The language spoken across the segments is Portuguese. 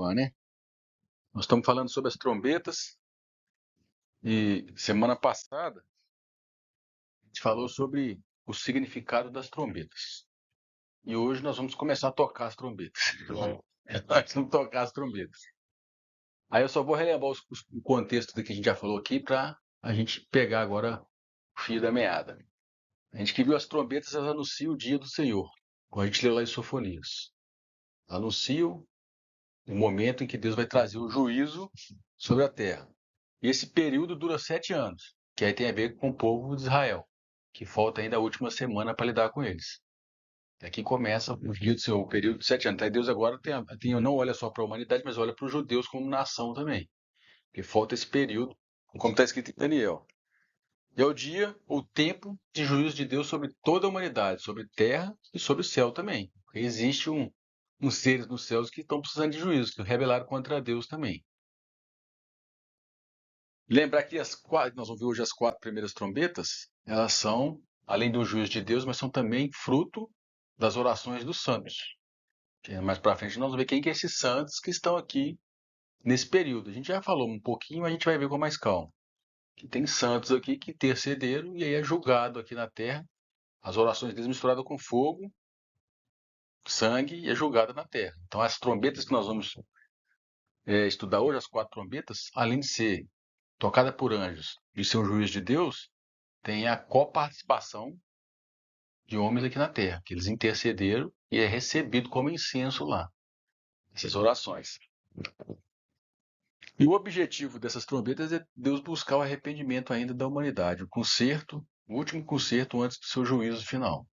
Né? Nós estamos falando sobre as trombetas e semana passada a gente falou sobre o significado das trombetas. E hoje nós vamos começar a tocar as trombetas. Nós vamos tocar as trombetas. Aí eu só vou relembrar o contexto do que a gente já falou aqui para a gente pegar agora o fio da meada. A gente que viu as trombetas, elas anunciam o dia do Senhor, como a gente leu lá em Sofonias. Anunciam o momento em que Deus vai trazer o juízo sobre a terra. E esse período dura 7 anos, que aí tem a ver com o povo de Israel, que falta ainda a última semana para lidar com eles. Aqui começa o dia do seu período de 7 anos. Então Deus agora não olha só para a humanidade, mas olha para os judeus como nação também. Porque falta esse período, como está escrito em Daniel. É o dia, o tempo de juízo de Deus sobre toda a humanidade, sobre terra e sobre o céu também. Porque existe uns seres nos céus que estão precisando de juízo, que rebelaram contra Deus também. Lembrar que nós vamos ver hoje as 4 primeiras trombetas, elas são, além do juízo de Deus, mas são também fruto das orações dos santos. Mais para frente nós vamos ver quem que é esses santos que estão aqui nesse período. A gente já falou um pouquinho, mas a gente vai ver com mais calma. Que tem santos aqui que intercederam e aí é julgado aqui na terra. As orações deles misturadas com fogo, sangue e é julgado na terra. Então as trombetas que nós vamos estudar hoje, as 4 trombetas, além de ser tocada por anjos e ser o juízo de Deus, tem a coparticipação de homens aqui na terra, que eles intercederam e é recebido como incenso lá, essas orações. E o objetivo dessas trombetas é Deus buscar o arrependimento ainda da humanidade, o conserto, o último conserto antes do seu juízo final.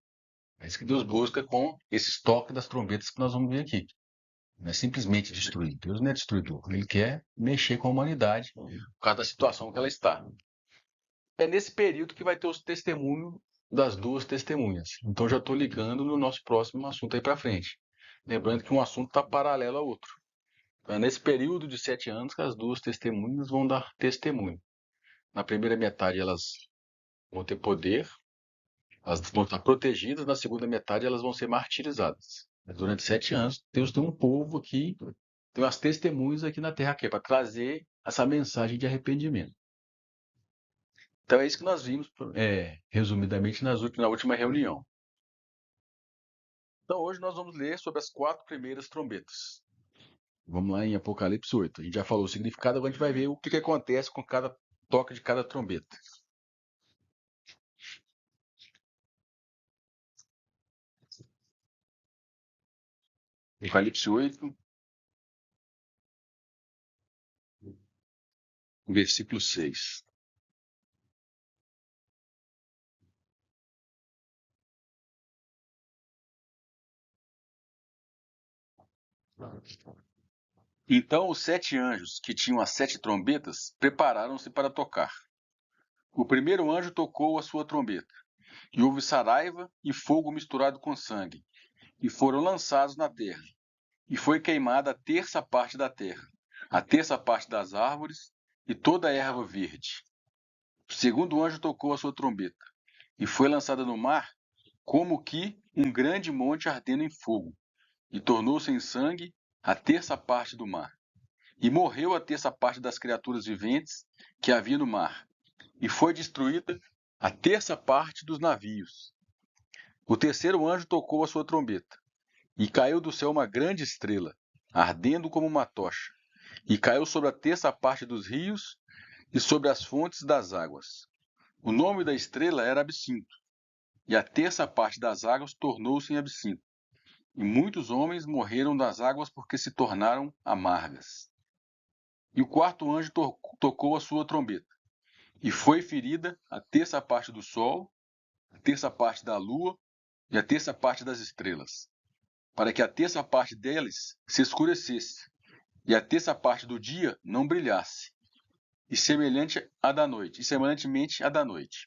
É isso que Deus busca com esse toque das trombetas que nós vamos ver aqui. Não é simplesmente destruir. Deus não é destruidor. Ele quer mexer com a humanidade por causa da situação que ela está. É nesse período que vai ter os testemunhos das 2 testemunhas. Então já estou ligando no nosso próximo assunto aí para frente. Lembrando que um assunto está paralelo ao outro. Então, é nesse período de 7 anos que as 2 testemunhas vão dar testemunho. Na primeira metade elas vão ter poder, elas vão estar protegidas, na segunda metade elas vão ser martirizadas. Mas durante 7 anos, Deus tem um povo aqui, tem umas testemunhas aqui na terra para trazer essa mensagem de arrependimento. Então é isso que nós vimos, resumidamente, na última reunião. Então hoje nós vamos ler sobre as 4 primeiras trombetas. Vamos lá em Apocalipse 8. A gente já falou o significado, agora a gente vai ver o que acontece com cada toque de cada trombeta. Apocalipse 8, versículo 6. Então os 7 anjos que tinham as 7 trombetas prepararam-se para tocar. O primeiro anjo tocou a sua trombeta, e houve saraiva e fogo misturado com sangue, e foram lançados na terra, e foi queimada a terça parte da terra, a terça parte das árvores e toda a erva verde. O segundo anjo tocou a sua trombeta, e foi lançada no mar como que um grande monte ardendo em fogo, e tornou-se em sangue a terça parte do mar. E morreu a terça parte das criaturas viventes que havia no mar, e foi destruída a terça parte dos navios. O terceiro anjo tocou a sua trombeta, e caiu do céu uma grande estrela, ardendo como uma tocha, e caiu sobre a terça parte dos rios e sobre as fontes das águas. O nome da estrela era Absinto, e a terça parte das águas tornou-se em absinto. E muitos homens morreram das águas porque se tornaram amargas. E o quarto anjo tocou a sua trombeta, e foi ferida a terça parte do sol, a terça parte da lua e a terça parte das estrelas, para que a terça parte deles se escurecesse, e a terça parte do dia não brilhasse, e semelhantemente à da noite.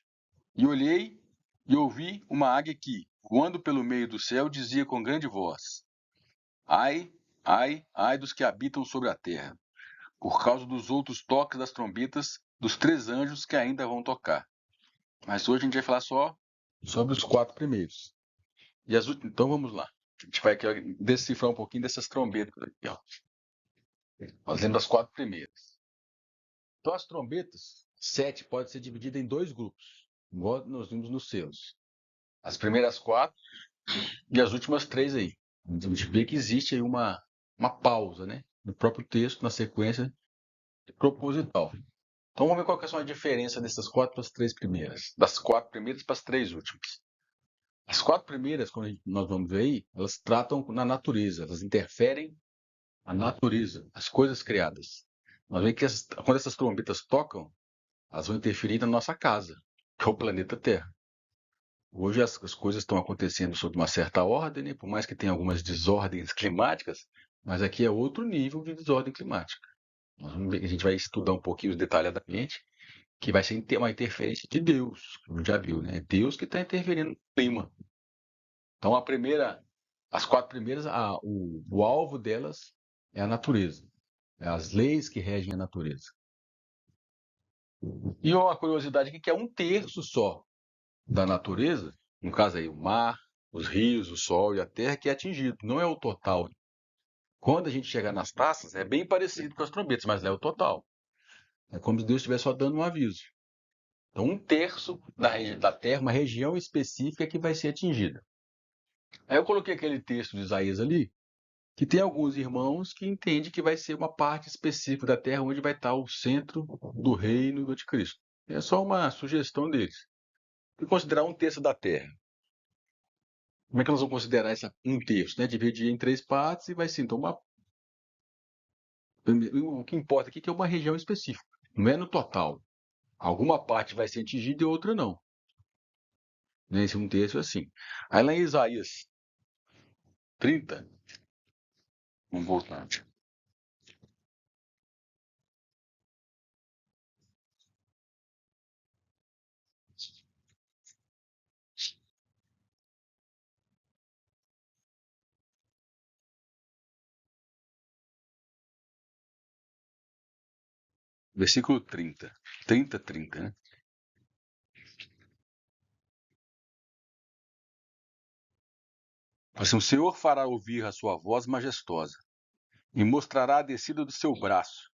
E olhei e ouvi uma águia que, voando pelo meio do céu, dizia com grande voz: Ai, ai, ai dos que habitam sobre a terra, por causa dos outros toques das trombetas dos 3 anjos que ainda vão tocar. Mas hoje a gente vai falar só sobre os 4 primeiros. Então vamos lá. A gente vai aqui decifrar um pouquinho dessas trombetas aqui, ó. Nós lemos as 4 primeiras. Então, as trombetas, 7, pode ser dividida em 2 grupos, igual nós vimos nos selos. As primeiras 4 e as últimas 3 aí. A gente vê que existe aí uma pausa, né? No próprio texto, na sequência proposital. Então, vamos ver qual que é a diferença dessas 4 para as 3 primeiras. Das 4 primeiras para as 3 últimas. As 4 primeiras, quando nós vamos ver aí, elas tratam na natureza, elas interferem na natureza, as coisas criadas. Nós vemos que quando essas trombetas tocam, elas vão interferir na nossa casa, que é o planeta Terra. Hoje as coisas estão acontecendo sob uma certa ordem, né? Por mais que tenha algumas desordens climáticas, mas aqui é outro nível de desordem climática. A gente vai estudar um pouquinho detalhadamente, que vai ser uma interferência de Deus, como já viu, né? É Deus que está interferindo no clima. Então as 4 primeiras, o alvo delas é a natureza, é as leis que regem a natureza. E uma curiosidade aqui que é 1/3 só da natureza, no caso aí o mar, os rios, o sol e a terra, que é atingido, não é o total. Quando a gente chegar nas taças, é bem parecido com as trombetas, mas não é o total. É como se Deus estivesse só dando um aviso. Então, 1/3 da terra, uma região específica que vai ser atingida. Aí eu coloquei aquele texto de Isaías ali, que tem alguns irmãos que entendem que vai ser uma parte específica da terra onde vai estar o centro do reino do anticristo. É só uma sugestão deles. E considerar 1/3 da terra. Como é que nós vamos considerar essa 1/3? Né? Dividir em 3 partes e vai ser, então, o que importa aqui é que é uma região específica, não é no total. Alguma parte vai ser atingida e outra não. Nesse 1/3 é assim. Aí lá em Isaías 30, vamos voltar. Versículo 30. 30, né? Assim, o Senhor fará ouvir a sua voz majestosa e mostrará a descida do seu braço,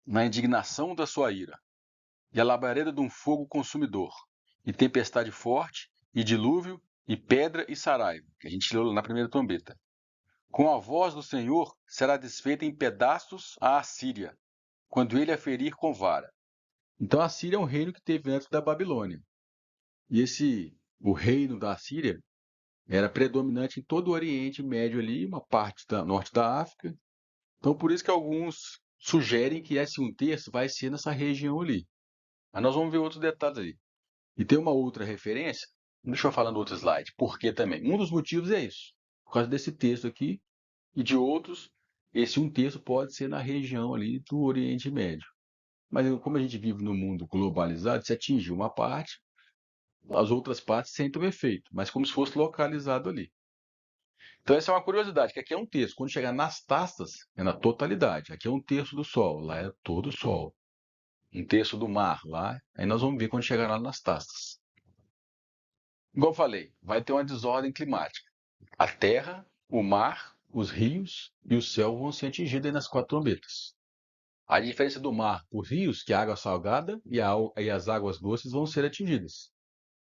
na indignação da sua ira, e a labareda de um fogo consumidor, e tempestade forte, e dilúvio, e pedra e saraiva, que a gente leu na primeira trombeta. Com a voz do Senhor será desfeita em pedaços a Assíria, quando ele a ferir com vara. Então a Síria é um reino que teve antes da Babilônia. E o reino da Síria era predominante em todo o Oriente Médio ali, uma parte da norte da África. Então por isso que alguns sugerem que esse 1/3 vai ser nessa região ali. Mas nós vamos ver outros detalhes ali. E tem uma outra referência, deixa eu falar no outro slide, por que também? Um dos motivos é isso, por causa desse texto aqui, e de outros, esse 1/3 pode ser na região ali do Oriente Médio. Mas como a gente vive num mundo globalizado, se atingir uma parte, as outras partes sentem o efeito, mas como se fosse localizado ali. Então essa é uma curiosidade, que aqui é 1/3. Quando chegar nas taças, é na totalidade. Aqui é 1/3 do Sol, lá é todo o Sol. 1/3 do mar, lá. Aí nós vamos ver quando chegar lá nas taças. Igual eu falei, vai ter uma desordem climática. A terra, o mar, os rios e o céu vão ser atingidos aí nas 4 trombetas. A diferença do mar para os rios, que é a água salgada e as águas doces vão ser atingidas.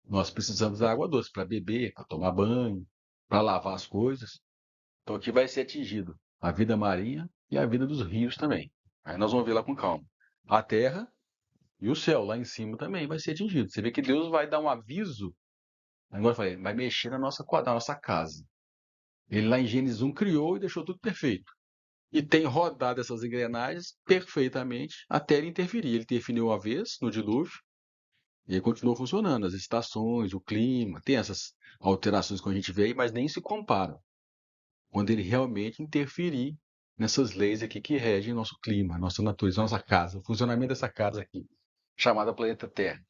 Nós precisamos da água doce para beber, para tomar banho, para lavar as coisas. Então aqui vai ser atingido a vida marinha e a vida dos rios também. Aí nós vamos ver lá com calma. A terra e o céu lá em cima também vai ser atingido. Você vê que Deus vai dar um aviso, agora eu falei, vai mexer na nossa casa. Ele lá em Gênesis 1 criou e deixou tudo perfeito. E tem rodado essas engrenagens perfeitamente até ele interferir. Ele interferiu uma vez no dilúvio e aí continuou funcionando. As estações, o clima, tem essas alterações que a gente vê aí, mas nem se comparam quando ele realmente interferir nessas leis aqui que regem nosso clima, nossa natureza, nossa casa, o funcionamento dessa casa aqui, chamada planeta Terra.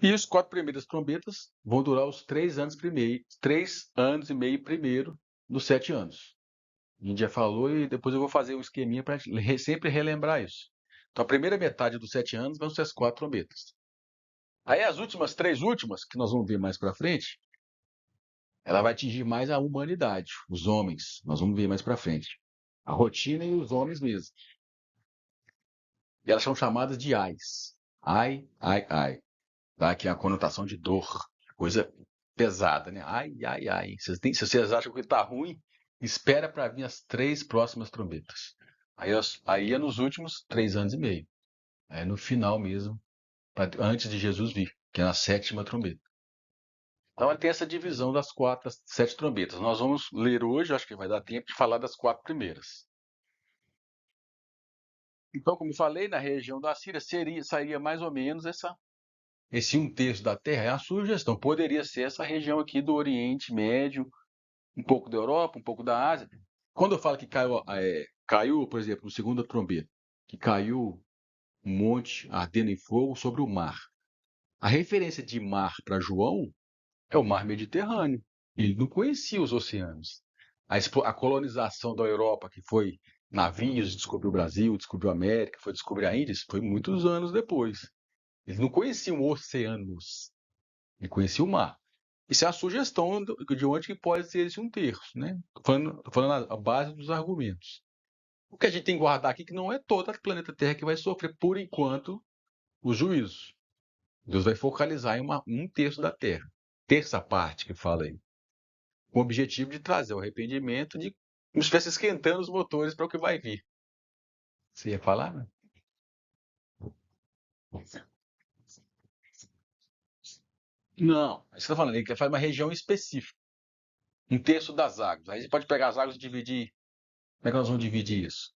E os 4 primeiras trombetas vão durar os 3 anos e meio primeiro dos 7 anos. A gente já falou e depois eu vou fazer um esqueminha para sempre relembrar isso. Então a primeira metade dos 7 anos vão ser as 4 trombetas. Aí as últimas 3 últimas, que nós vamos ver mais para frente, ela vai atingir mais a humanidade, os homens. Nós vamos ver mais para frente. A rotina e os homens mesmo. E elas são chamadas de ais. Ai, ai, ai. Tá? Que é a conotação de dor. Coisa pesada, né? Ai, ai, ai. Se vocês acham que está ruim, espera para vir as 3 próximas trombetas. Aí é nos últimos 3 anos e meio. É no final mesmo, antes de Jesus vir, que é na 7ª trombeta. Então ele tem essa divisão das 7 trombetas. Nós vamos ler hoje, acho que vai dar tempo de falar das 4 primeiras. Então, como falei, na região da Síria sairia mais ou menos esse 1/3 da Terra. É a sugestão. Poderia ser essa região aqui do Oriente Médio, um pouco da Europa, um pouco da Ásia. Quando eu falo que caiu, por exemplo, no segunda trombeta, que caiu um monte ardendo em fogo sobre o mar. A referência de mar para João é o mar Mediterrâneo. Ele não conhecia os oceanos. A colonização da Europa, que foi navios, descobriu o Brasil, descobriu a América, foi descobrir a Índia, isso foi muitos anos depois. Eles não conheciam oceanos, ele conhecia o mar. Isso é a sugestão de onde que pode ser esse 1/3, né? Tô falando a base dos argumentos. O que a gente tem que guardar aqui é que não é todo o planeta Terra que vai sofrer, por enquanto, os juízos. Deus vai focalizar em 1/3 da Terra. Terça parte que fala aí. Com o objetivo de trazer o arrependimento, de como se estivesse esquentando os motores para o que vai vir. Você ia falar, né? Não, você está falando, ele quer fazer uma região específica. 1/3 das águas. Aí você pode pegar as águas e dividir. Como é que nós vamos dividir isso?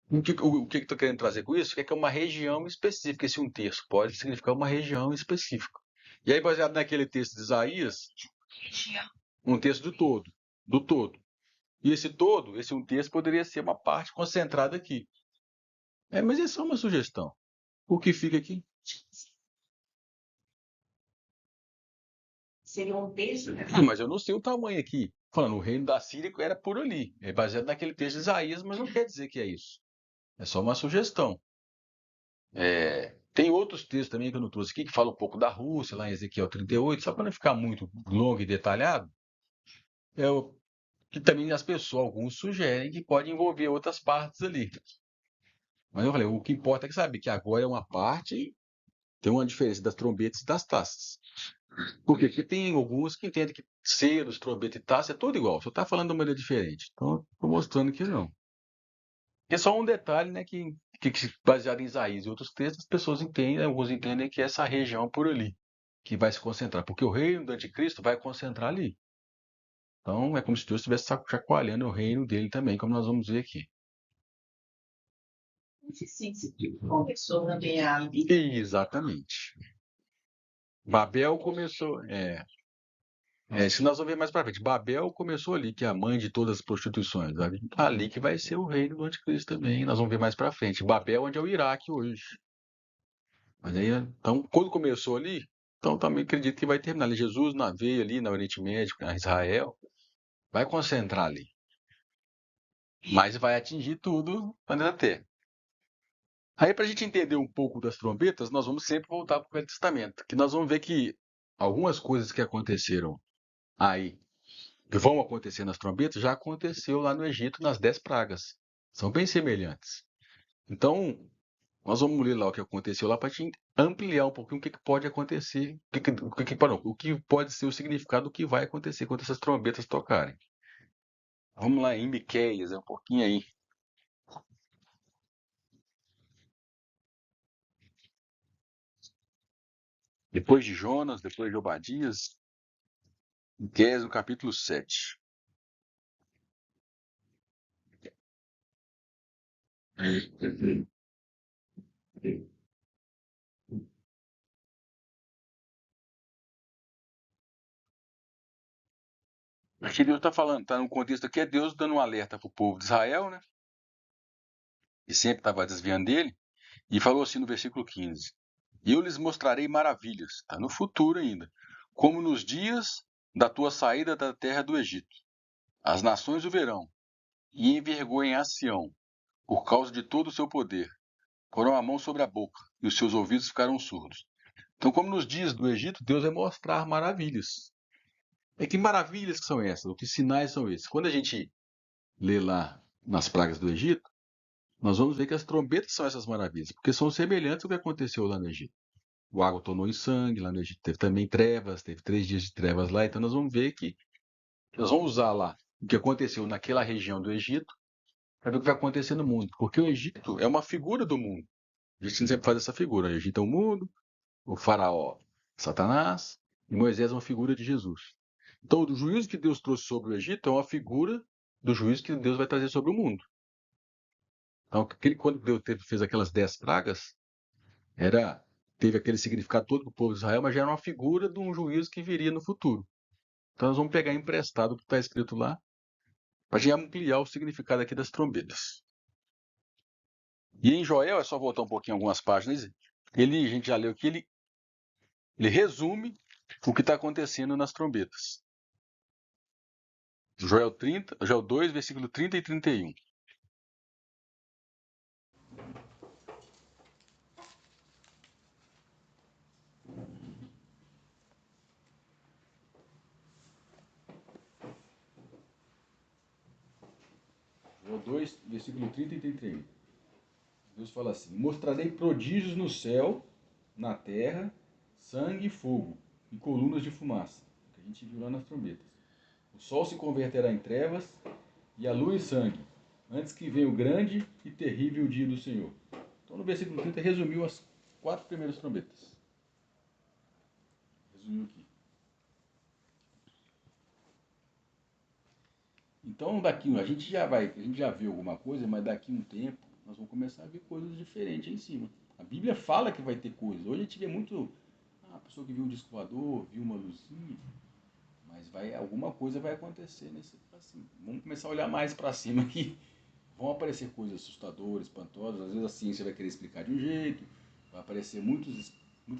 O que eu estou querendo trazer com isso? Que é uma região específica. Esse 1/3 pode significar uma região específica. E aí, baseado naquele texto de Isaías, 1/3 do todo. Do todo. E esse todo, esse 1/3, poderia ser uma parte concentrada aqui. Mas é só uma sugestão. O que fica aqui? Seria 1/3, né? Mas eu não sei o tamanho aqui. Falando, o reino da Síria era por ali. É baseado naquele texto de Isaías, mas não quer dizer que é isso. É só uma sugestão. Tem outros textos também que eu não trouxe aqui, que falam um pouco da Rússia, lá em Ezequiel 38, só para não ficar muito longo e detalhado. Que também as pessoas, alguns sugerem que pode envolver outras partes ali. Mas eu falei, o que importa é saber que agora é uma parte, tem uma diferença das trombetas e das taças. Por quê? Porque tem alguns que entendem que selos, trombeta e taça é tudo igual, só está falando de uma maneira diferente. Então, estou mostrando que não. É só um detalhe, né, que baseado em Isaías e outros textos, as pessoas entendem, alguns entendem que é essa região por ali, que vai se concentrar, porque o reino do anticristo vai concentrar ali. Então, é como se Deus estivesse chacoalhando o reino dele também, como nós vamos ver aqui. Sim, começou também a Exatamente. Babel começou. Se nós vamos ver mais para frente, Babel começou ali, que é a mãe de todas as prostituições. Ali que vai ser o reino do anticristo também. Nós vamos ver mais para frente. Babel, onde é o Iraque hoje. Mas aí, então, quando começou ali, então também acredito que vai terminar ali. Jesus veio ali no Oriente Médio, em Israel, vai concentrar ali. Mas vai atingir tudo no planeta Terra. Aí, para a gente entender um pouco das trombetas, nós vamos sempre voltar para o Velho Testamento, que nós vamos ver que algumas coisas que aconteceram aí, que vão acontecer nas trombetas, já aconteceu lá no Egito nas 10 pragas. São bem semelhantes. Então, nós vamos ler lá o que aconteceu lá para te ampliar um pouquinho o que pode acontecer, o que pode ser o significado do que vai acontecer quando essas trombetas tocarem. Vamos lá em Miqueias, um pouquinho aí. Depois de Jonas, depois de Obadias, Miqueias no capítulo 7. Aqui Deus está falando, está no contexto aqui, é Deus dando um alerta para o povo de Israel, né? E sempre estava desviando dele, e falou assim no versículo 15: E eu lhes mostrarei maravilhas, está no futuro ainda, como nos dias da tua saída da terra do Egito. As nações o verão, e envergonhar Sião, por causa de todo o seu poder. Porão a mão sobre a boca, e os seus ouvidos ficarão surdos. Então, como nos dias do Egito, Deus vai mostrar maravilhas. Que maravilhas que são essas? Que sinais são esses? Quando a gente lê lá nas pragas do Egito, nós vamos ver que as trombetas são essas maravilhas, porque são semelhantes ao que aconteceu lá no Egito. O água tornou em sangue, lá no Egito teve também trevas, teve 3 dias de trevas lá, então nós vamos ver que nós vamos usar lá o que aconteceu naquela região do Egito para ver o que vai acontecer no mundo, porque o Egito é uma figura do mundo. A gente sempre faz essa figura, o Egito é o mundo, o faraó Satanás, e Moisés é uma figura de Jesus. Então, o juízo que Deus trouxe sobre o Egito é uma figura do juízo que Deus vai trazer sobre o mundo. Então, quando Deus fez aquelas 10 pragas, teve aquele significado todo para o povo de Israel, mas já era uma figura de um juízo que viria no futuro. Então, nós vamos pegar emprestado o que está escrito lá, para a gente ampliar o significado aqui das trombetas. E em Joel, é só voltar um pouquinho algumas páginas, a gente já leu aqui, ele resume o que está acontecendo nas trombetas. Joel 2, versículo 30 e 31. Joel 2, versículo 30 e 31. Deus fala assim: mostrarei prodígios no céu, na terra, sangue e fogo, e colunas de fumaça, que a gente viu lá nas trombetas. O sol se converterá em trevas e a lua em sangue, antes que venha o grande e terrível dia do Senhor. Então, no versículo 30, resumiu as 4 primeiras trombetas. Resumiu aqui. Então, a gente já viu alguma coisa, mas daqui a um tempo nós vamos começar a ver coisas diferentes aí em cima. A Bíblia fala que vai ter coisas. Hoje a gente vê muito a pessoa que viu um disco voador, viu uma luzinha, mas alguma coisa vai acontecer nesse assim. Vamos começar a olhar mais para cima aqui. Vão aparecer coisas assustadoras, espantosas. Às vezes a ciência vai querer explicar de um jeito, vai aparecer muitas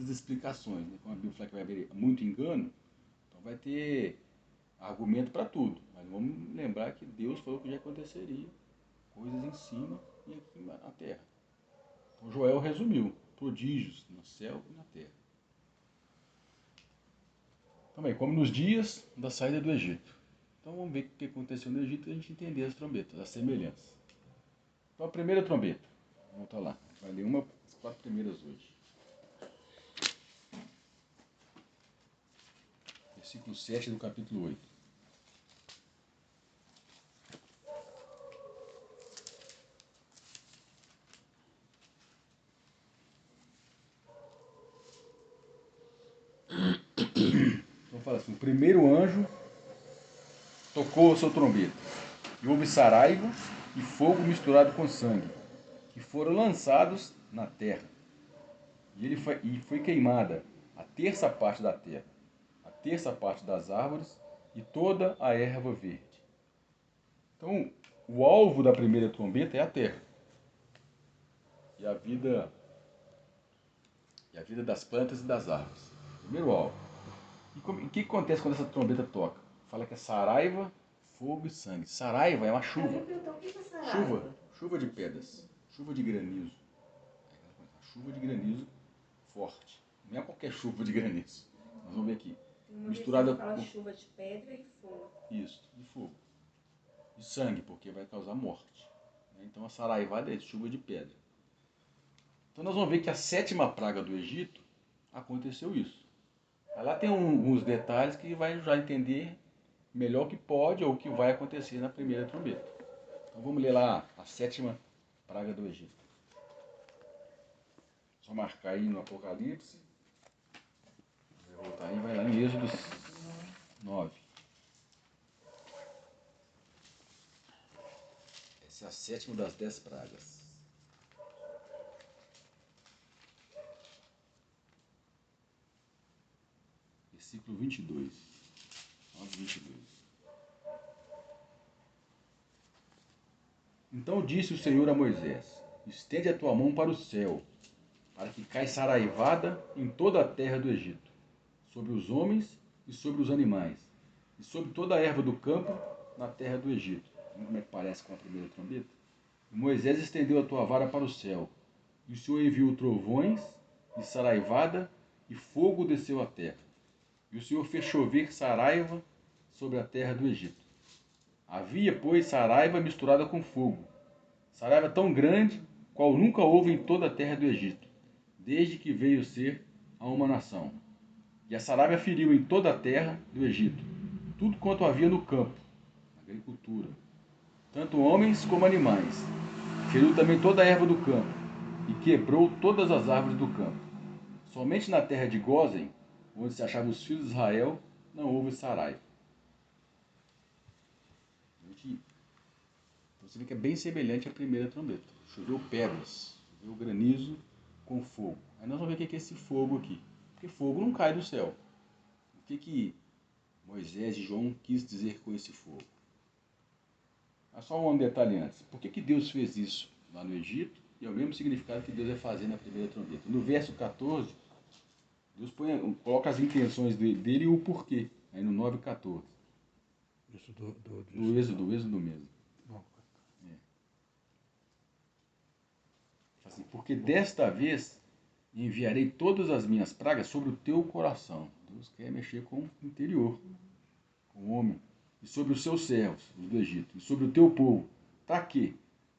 explicações. Né? Como a Bíblia fala que vai haver muito engano, então vai ter argumento para tudo. Mas vamos lembrar que Deus falou que já aconteceria coisas em cima e aqui na terra. Então Joel resumiu: prodígios no céu e na terra. Também, como nos dias da saída do Egito. Então vamos ver o que aconteceu no Egito e a gente entender as trombetas, as semelhanças. Então a primeira trombeta, vamos voltar lá, vai ler as 4 primeiras hoje. Versículo 7 do capítulo 8. Então fala assim: o primeiro anjo tocou a sua trombeta, e houve saraiva e fogo misturado com sangue, que foram lançados na terra. E foi queimada a terça parte da terra, a terça parte das árvores e toda a erva verde. Então, o alvo da primeira trombeta é a terra. E a vida das plantas e das árvores. Primeiro alvo. E o que acontece quando essa trombeta toca? Fala que é saraiva, fogo e sangue. Saraiva é uma chuva. Chuva de pedras. Chuva de granizo. Chuva de granizo forte. Não é qualquer chuva de granizo. Nós vamos ver aqui. Misturada com chuva de pedra e fogo. Isso, de fogo. E sangue, porque vai causar morte. Então a saraivada é chuva de pedra. Então nós vamos ver que a 7ª praga do Egito aconteceu isso. Aí lá tem uns detalhes que vai já entender melhor o que pode ou o que vai acontecer na primeira trombeta. Então vamos ler lá a 7ª praga do Egito. Só marcar aí no Apocalipse. Vai voltar aí, vai lá em Êxodo 9. Essa é a 7ª das 10 pragas. Versículo 22. 9:22. Então disse o Senhor a Moisés: estende a tua mão para o céu, para que caia saraivada em toda a terra do Egito, sobre os homens e sobre os animais, e sobre toda a erva do campo na terra do Egito. Como é que parece com a primeira trombeta? E Moisés estendeu a tua vara para o céu, e o Senhor enviou trovões e saraivada, e fogo desceu à terra. E o Senhor fez chover saraiva sobre a terra do Egito. Havia, pois, saraiva misturada com fogo. Saraiva tão grande, qual nunca houve em toda a terra do Egito, desde que veio ser a uma nação. E a saraiva feriu em toda a terra do Egito, tudo quanto havia no campo, agricultura, tanto homens como animais. Feriu também toda a erva do campo, e quebrou todas as árvores do campo. Somente na terra de Gósen, onde se achavam os filhos de Israel, não houve saraiva. Você vê que é bem semelhante à primeira trombeta. Choveu pedras, choveu granizo com fogo. Aí nós vamos ver o que é esse fogo aqui. Porque fogo não cai do céu. O que Moisés e João quis dizer com esse fogo? Mas só um detalhe antes. Por que Deus fez isso lá no Egito? E é o mesmo significado que Deus vai fazer na primeira trombeta. No verso 14, Deus coloca as intenções dele e o porquê. Aí no 9:14. Isso Do Êxodo mesmo. Bom, Assim, porque desta vez enviarei todas as minhas pragas sobre o teu coração. Deus quer mexer com o interior, com o homem. E sobre os seus servos, os do Egito. E sobre o teu povo. Para quê?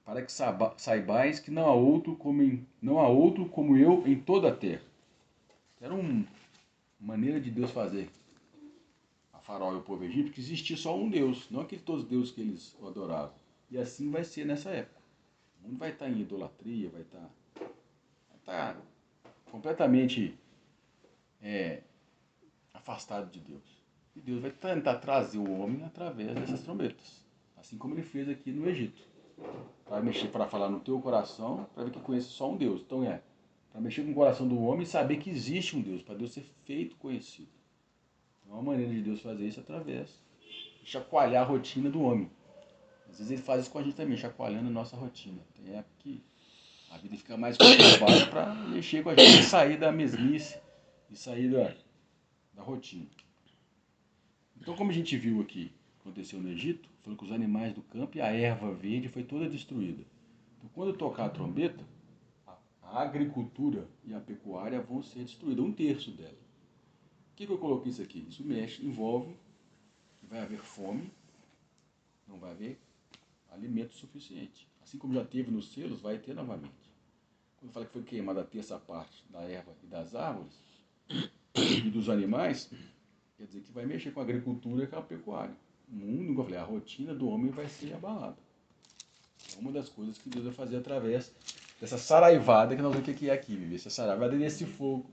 Para que saibais que não há outro como eu em toda a terra. Era uma maneira de Deus fazer a Faraó e o povo egípcio, que existia só um Deus, não todos os deuses que eles adoravam. E assim vai ser nessa época. O mundo vai estar em idolatria, vai estar completamente afastado de Deus. E Deus vai tentar trazer o homem através dessas trombetas, assim como ele fez aqui no Egito. Para mexer, para falar no teu coração, para ver que conhece só um Deus. Então para mexer com o coração do homem e saber que existe um Deus, para Deus ser feito conhecido. Então, uma maneira de Deus fazer isso é através de chacoalhar a rotina do homem. Às vezes ele faz isso com a gente também, chacoalhando a nossa rotina. Tem época que a vida fica mais conturbada para mexer com a gente e sair da mesmice e sair da rotina. Então, como a gente viu aqui, aconteceu no Egito, falou que os animais do campo e a erva verde foi toda destruída. Então, quando tocar a trombeta, a agricultura e a pecuária vão ser destruídas, 1/3 dela. Por que eu coloquei isso aqui? Isso envolve que vai haver fome, não vai haver alimento suficiente. Assim como já teve nos selos, vai ter novamente. Quando fala que foi queimada a terça parte da erva e das árvores e dos animais, quer dizer que vai mexer com a agricultura e com a pecuária. O mundo, como eu falei, a rotina do homem vai ser abalada. É uma das coisas que Deus vai fazer através dessa saraivada que nós vamos ver o que é aqui, viver. Essa saraivada desse fogo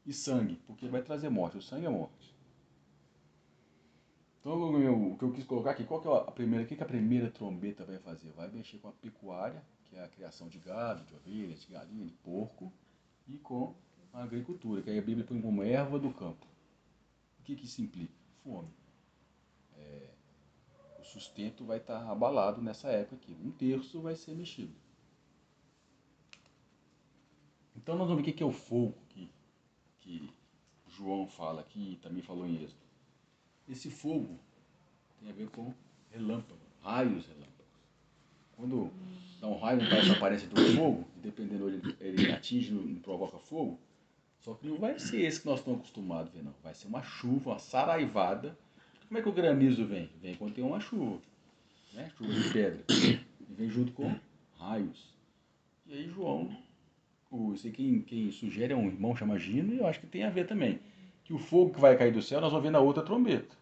e sangue, porque vai trazer morte. O sangue é morte. Então, o que eu quis colocar aqui, qual que é a primeira, o que a primeira trombeta vai fazer? Vai mexer com a pecuária, que é a criação de gado, de ovelhas, de galinha, de porco, e com a agricultura, que aí a Bíblia põe como erva do campo. O que isso implica? Fome. O sustento vai estar abalado nessa época aqui. 1/3 vai ser mexido. Então nós vamos ver o que é o fogo que João fala aqui e também falou em Êxodo. Esse fogo tem a ver com relâmpago, raios relâmpagos. Quando dá um raio, não parece a aparência do fogo, dependendo onde ele atinge, não provoca fogo. Só que não vai ser esse que nós estamos acostumados a ver, não. Vai ser uma chuva, uma saraivada. Como é que o granizo vem? Vem quando tem uma chuva, né? Chuva de pedra. E vem junto com raios. E aí João, sei quem sugere é um irmão chamado Gino, e eu acho que tem a ver também. Que o fogo que vai cair do céu, nós vamos ver na outra trombeta.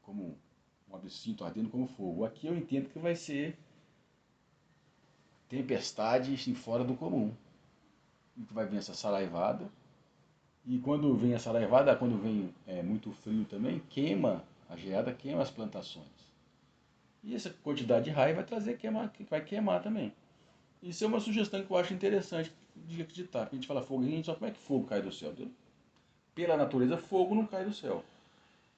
Como um absinto ardendo como fogo. Aqui eu entendo que vai ser tempestade assim, fora do comum. E que vai vir essa saraivada. E quando vem a saraivada, quando vem muito frio também, queima, a geada queima as plantações. E essa quantidade de raio vai queimar também. Isso é uma sugestão que eu acho interessante de acreditar. Porque a gente fala fogo, a gente sabe como é que fogo cai do céu. Pela natureza, fogo não cai do céu.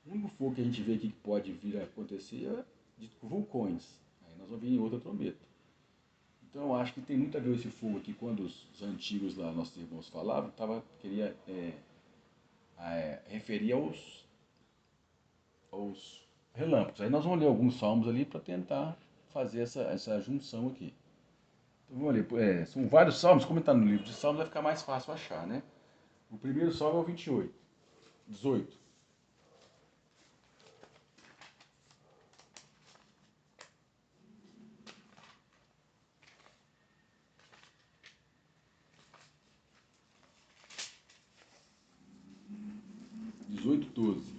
O único fogo que a gente vê aqui que pode vir a acontecer é de vulcões. Aí nós vamos ver em outra trombeta. Então eu acho que tem muito a ver esse fogo aqui. Quando os antigos lá, nossos irmãos falavam, queria referir aos relâmpagos. Aí nós vamos ler alguns salmos ali para tentar fazer essa junção aqui. Então vamos ler. São vários salmos, como está no livro de salmos, vai ficar mais fácil achar, né? O primeiro salmo é o 18. 12.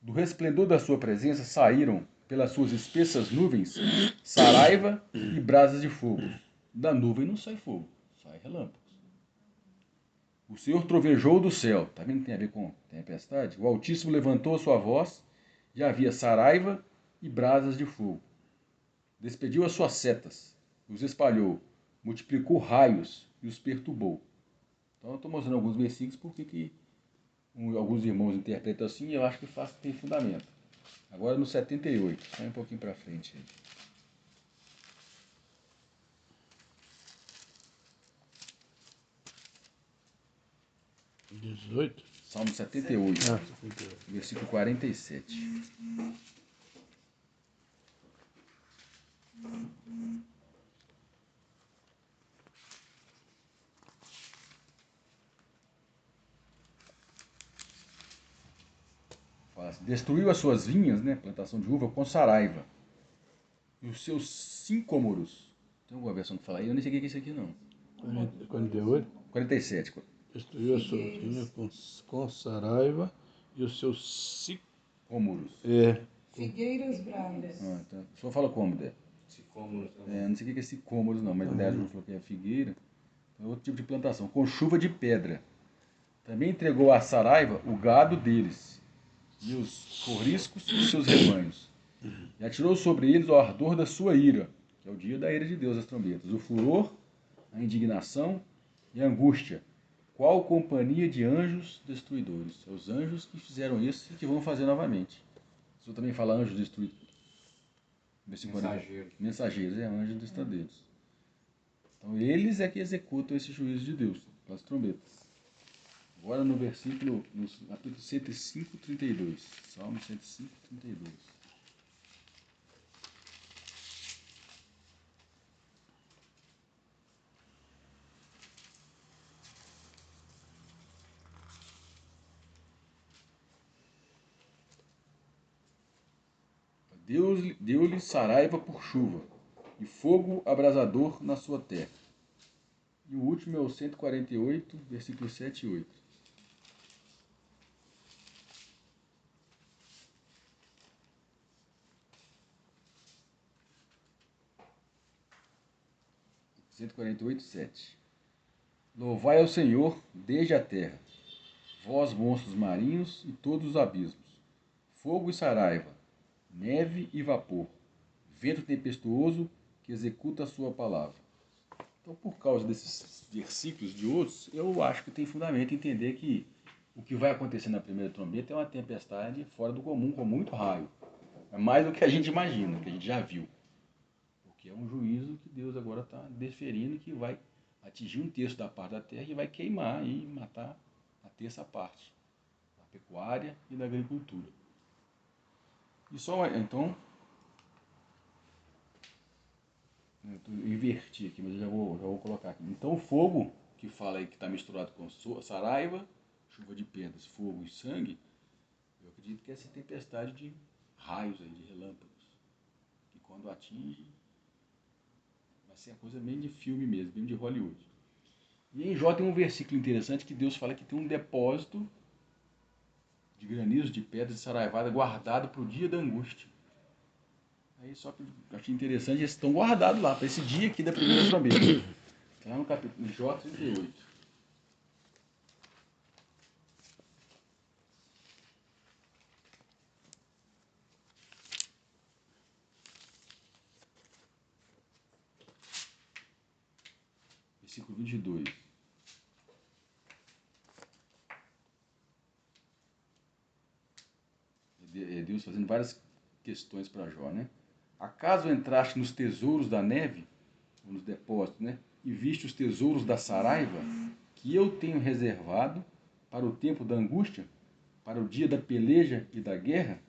Do resplendor da sua presença saíram, pelas suas espessas nuvens, saraiva e brasas de fogo. Da nuvem não sai fogo, sai relâmpagos. O Senhor trovejou do céu, tá vendo que tem a ver com tempestade? O Altíssimo levantou a sua voz e havia saraiva e brasas de fogo. Despediu as suas setas, os espalhou, multiplicou raios e os perturbou. Então eu estou mostrando alguns versículos porque alguns irmãos interpretam assim e eu acho que tem fundamento. Agora no 78, sai um pouquinho para frente aí. Salmo 78, versículo 47. Destruiu as suas vinhas, né, plantação de uva, com saraiva. E os seus sicômoros. Tem alguma versão que fala aí? Eu nem sei o que é isso aqui, não. 48. 47. Destruiu a sua vinha com saraiva e os seus Sicômoros. Figueiras bravas. Então, o senhor fala como, Dé? Sicômoros. Não sei o que é sicômoros, não, mas o Dé falou que é figueira. É outro tipo de plantação. Com chuva de pedra. Também entregou a saraiva o gado deles, e os corriscos os seus rebanhos. E atirou sobre eles o ardor da sua ira, que é o dia da ira de Deus, as trombetas, o furor, a indignação e a angústia. Qual companhia de anjos destruidores? É os anjos que fizeram isso e que vão fazer novamente. O senhor também fala anjos destruidores. Mensageiros. Mensageiros, anjos destruidores. Então eles é que executam esse juízo de Deus, com as trombetas. Agora no versículo, no capítulo 105, 32. Salmo 105, 32. Deu-lhe saraiva por chuva, e fogo abrasador na sua terra. E o último é o 148, versículos 7 e 8. - 148, 7. Louvai ao Senhor desde a terra, vós monstros marinhos e todos os abismos, fogo e saraiva, neve e vapor, vento tempestuoso que executa a sua palavra. Então, por causa desses versículos de outros, eu acho que tem fundamento entender que o que vai acontecer na primeira trombeta é uma tempestade fora do comum, com muito raio. É mais do que a gente imagina, que a gente já viu. Porque é um juízo que Deus agora está deferindo, que vai atingir um terço da parte da terra e vai queimar e matar a terça parte da pecuária e da agricultura. E só, então, eu inverti aqui, mas eu já vou colocar aqui. Então o fogo, que fala aí que está misturado com saraiva, chuva de pedras, fogo e sangue, eu acredito que é essa tempestade de raios aí, de relâmpagos, que quando atinge, vai ser a coisa meio de filme mesmo, bem de Hollywood. E em Jó tem um versículo interessante que Deus fala que tem um depósito de granizos, de pedras de saraivada guardado para o dia da angústia. Aí só que eu achei interessante, eles estão guardados lá, para esse dia aqui da primeira trombeta. Lá no capítulo de Jó 38. Versículo 22. É Deus fazendo várias questões para Jó, né? Acaso entraste nos tesouros da neve, ou nos depósitos, né? E viste os tesouros da saraiva, que eu tenho reservado para o tempo da angústia, para o dia da peleja e da guerra?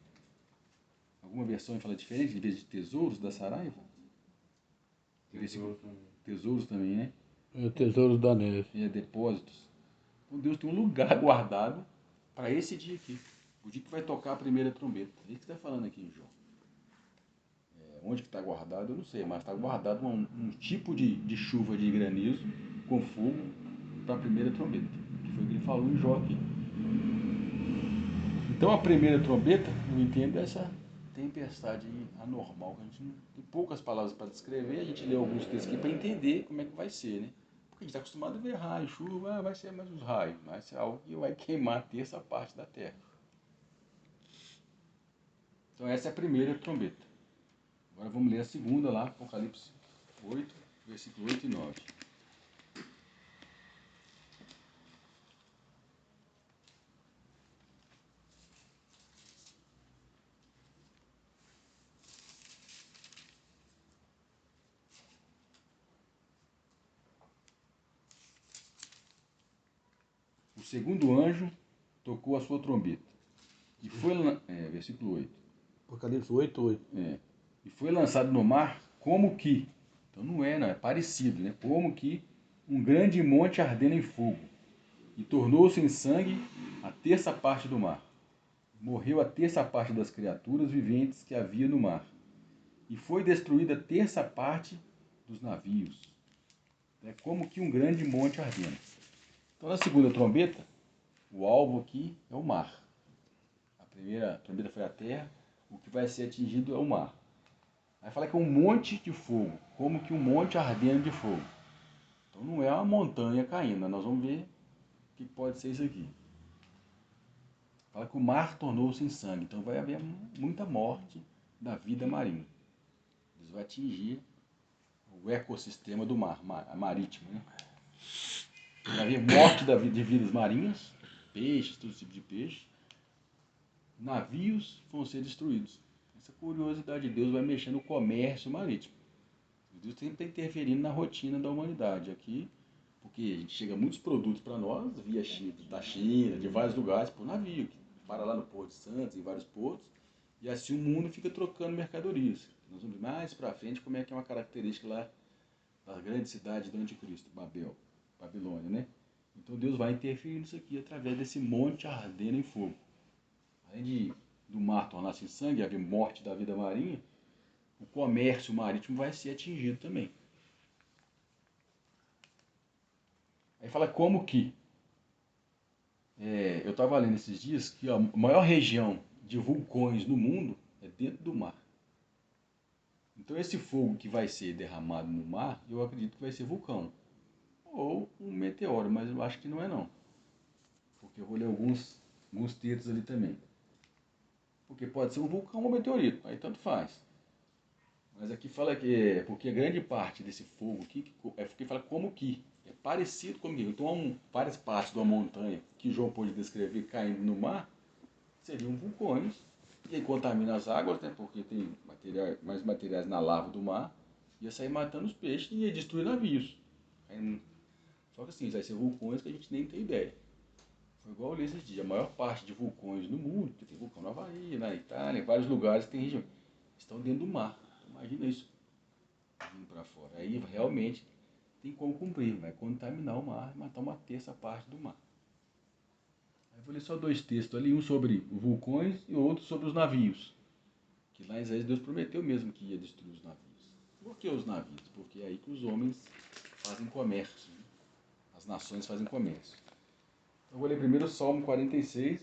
Alguma versão fala diferente, em vez de tesouros da saraiva? Tesouros também, né? tesouros da neve. Depósitos. Então Deus tem um lugar guardado para esse dia aqui. O dia que vai tocar a primeira trombeta. É isso que está falando aqui em Jó. Onde que está guardado, eu não sei, mas está guardado um tipo de chuva de granizo com fogo para a primeira trombeta, que foi o que ele falou em Jó aqui. Então a primeira trombeta, eu entendo essa tempestade anormal, que a gente não tem poucas palavras para descrever, a gente lê alguns textos aqui para entender como é que vai ser, né? Porque a gente está acostumado a ver raio, chuva, vai ser mais os raios, vai ser algo que vai queimar a terça parte da terra. Então essa é a primeira trombeta. Agora vamos ler a segunda lá, Apocalipse 8, versículo 8 e 9. O segundo anjo tocou a sua trombeta. E foi, versículo 8. Apocalipse 8:8. E foi lançado no mar como que, então não, é parecido, né? Como que um grande monte ardendo em fogo. E tornou-se em sangue a terça parte do mar. Morreu a terça parte das criaturas viventes que havia no mar. E foi destruída a terça parte dos navios. É como que um grande monte ardendo. Então, na segunda trombeta, o alvo aqui é o mar. A primeira trombeta foi a terra, o que vai ser atingido é o mar. Aí fala que é um monte de fogo, como que um monte ardendo de fogo. Então não é uma montanha caindo, nós vamos ver o que pode ser isso aqui. Fala que o mar tornou-se em sangue, então vai haver muita morte da vida marinha. Isso vai atingir o ecossistema do mar, marítimo, né? Vai haver morte de vidas marinhas, peixes, todo tipo de peixe. Navios vão ser destruídos. Essa curiosidade de Deus vai mexer no comércio marítimo. Deus sempre está interferindo na rotina da humanidade aqui, porque a gente chega muitos produtos para nós via da China, de vários lugares, por navio, que para lá no Porto de Santos, em vários portos, e assim o mundo fica trocando mercadorias. Nós vamos ver mais para frente como é que é uma característica lá da grande cidade do Anticristo, Babilônia, né? Então Deus vai interferir nisso aqui através desse monte ardendo em fogo. Além do mar tornar-se em sangue, haver morte da vida marinha, o comércio marítimo vai ser atingido também. Aí fala como que. Eu estava lendo esses dias que a maior região de vulcões no mundo é dentro do mar. Então esse fogo que vai ser derramado no mar, eu acredito que vai ser vulcão. Ou um meteoro, mas eu acho que não é não. Porque eu vou ler alguns textos ali também. Porque pode ser um vulcão ou um meteorito, aí tanto faz. Mas aqui fala que porque grande parte desse fogo aqui, porque fala como que, é parecido com o que. Então várias partes de uma montanha que João pôde descrever caindo no mar, seriam vulcões, e aí contamina as águas, né, porque tem mais materiais na lava do mar, ia sair matando os peixes e ia destruir navios. Só que assim, vai ser vulcões que a gente nem tem ideia. Foi igual eu li esses dias, a maior parte de vulcões no mundo, porque tem vulcão na Havaí, na Itália, em vários lugares tem região, estão dentro do mar. Imagina isso, vindo para fora. Aí realmente tem como cumprir, vai contaminar o mar, matar uma terça parte do mar. Aí vou ler só dois textos ali, um sobre os vulcões e outro sobre os navios. Que lá em Isaías Deus prometeu mesmo que ia destruir os navios. Por que os navios? Porque é aí que os homens fazem comércio, né? As nações fazem comércio. Então, eu vou ler primeiro o Salmo 46.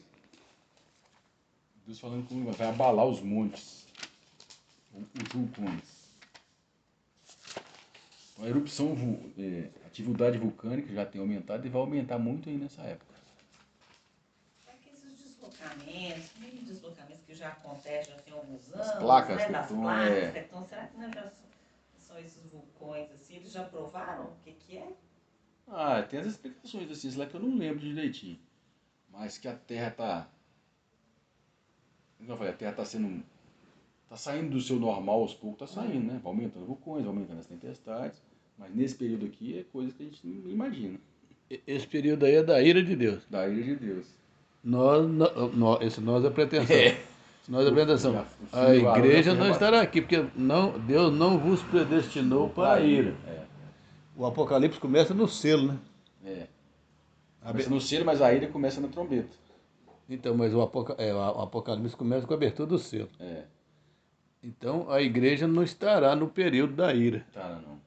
Deus falando como vai abalar os montes, os vulcões. A erupção, a atividade vulcânica já tem aumentado e vai aumentar muito aí nessa época. Aqueles deslocamentos que já acontecem, já tem alguns anos, As placas, né? Das tectônicas, placas, tectônicas, será que não são esses vulcões assim? Eles já provaram o que é? Tem as explicações assim, lá que eu não lembro direitinho. Mas que a Terra está... Como eu falei, a Terra está sendo... Está saindo do seu normal aos poucos, está saindo, né? Vai aumentando vulcões, vai aumentando as tempestades. Mas nesse período aqui é coisa que a gente não imagina. Esse período aí é da ira de Deus. Da ira de Deus. Esse nós é pretensão. Nós é pretensão. A igreja não estará aqui, porque Deus não vos predestinou para a ira. O Apocalipse começa no selo, né? Começa no selo, mas a ira começa na trombeta. Então, mas o Apocalipse começa com a abertura do selo. Então a igreja não estará no período da ira. Tá, não.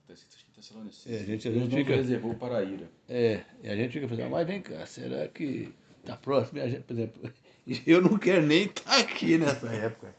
Acho que Tessalonicenses. A gente Deus não fica. reservou para a ira. E a gente fica pensando, mas vem cá, será que tá próximo? E a gente, por exemplo, eu não quero nem estar aqui nessa época.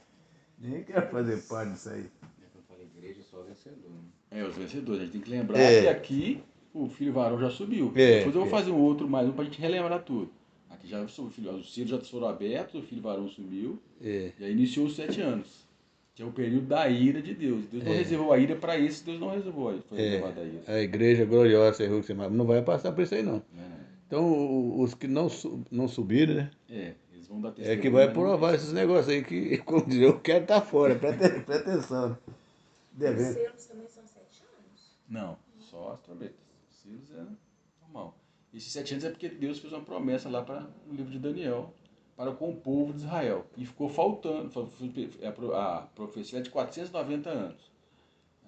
Nem quero fazer parte disso aí. Eu falei, igreja só vencedor. Né? Os vencedores. A gente tem que lembrar É. que aqui o filho varão já subiu. É, Depois eu vou fazer um outro, mais um, pra gente relembrar tudo. Aqui já subiu, os cílios já foram abertos, o filho varão subiu. É. E aí iniciou os 7 anos. Que é o período da ira de Deus. Deus não reservou a ira para esse, Deus não reservou. Foi reservada a ira. A igreja gloriosa, não vai passar por isso aí, não. Não. Então, os que não subiram, né? Eles vão dar É testemunho. que vai mas não provar vai esses negócios aí que, como dizer, eu quero estar fora, presta atenção. Os Devendo. selos também são 7 anos. Não, só as trombetas. Os cílios é normal. Esses 7 anos é porque Deus fez uma promessa lá no livro de Daniel, para com o povo de Israel. E ficou faltando, a profecia é de 490 anos.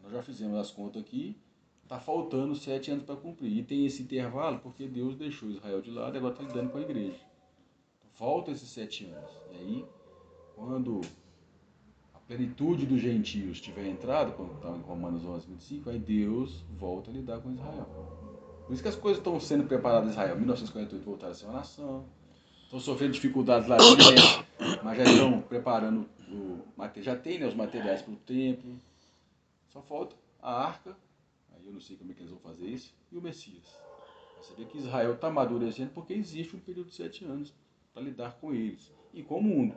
Nós já fizemos as contas aqui, está faltando 7 anos para cumprir. E tem esse intervalo porque Deus deixou Israel de lado e agora está lidando com a igreja. Então, faltam esses 7 anos. E aí, quando a plenitude dos gentios tiver entrado, quando está em Romanos 11, 25, aí Deus volta a lidar com Israel. Por isso que as coisas estão sendo preparadas em Israel. Em 1948 voltaram a ser uma nação. Estão sofrendo dificuldades lá dentro, mas já estão preparando já tem, né, os materiais para o templo. Só falta a arca, aí eu não sei como é que eles vão fazer isso, e o Messias. Você vê que Israel está amadurecendo porque existe um período de 7 anos para lidar com eles e com o mundo.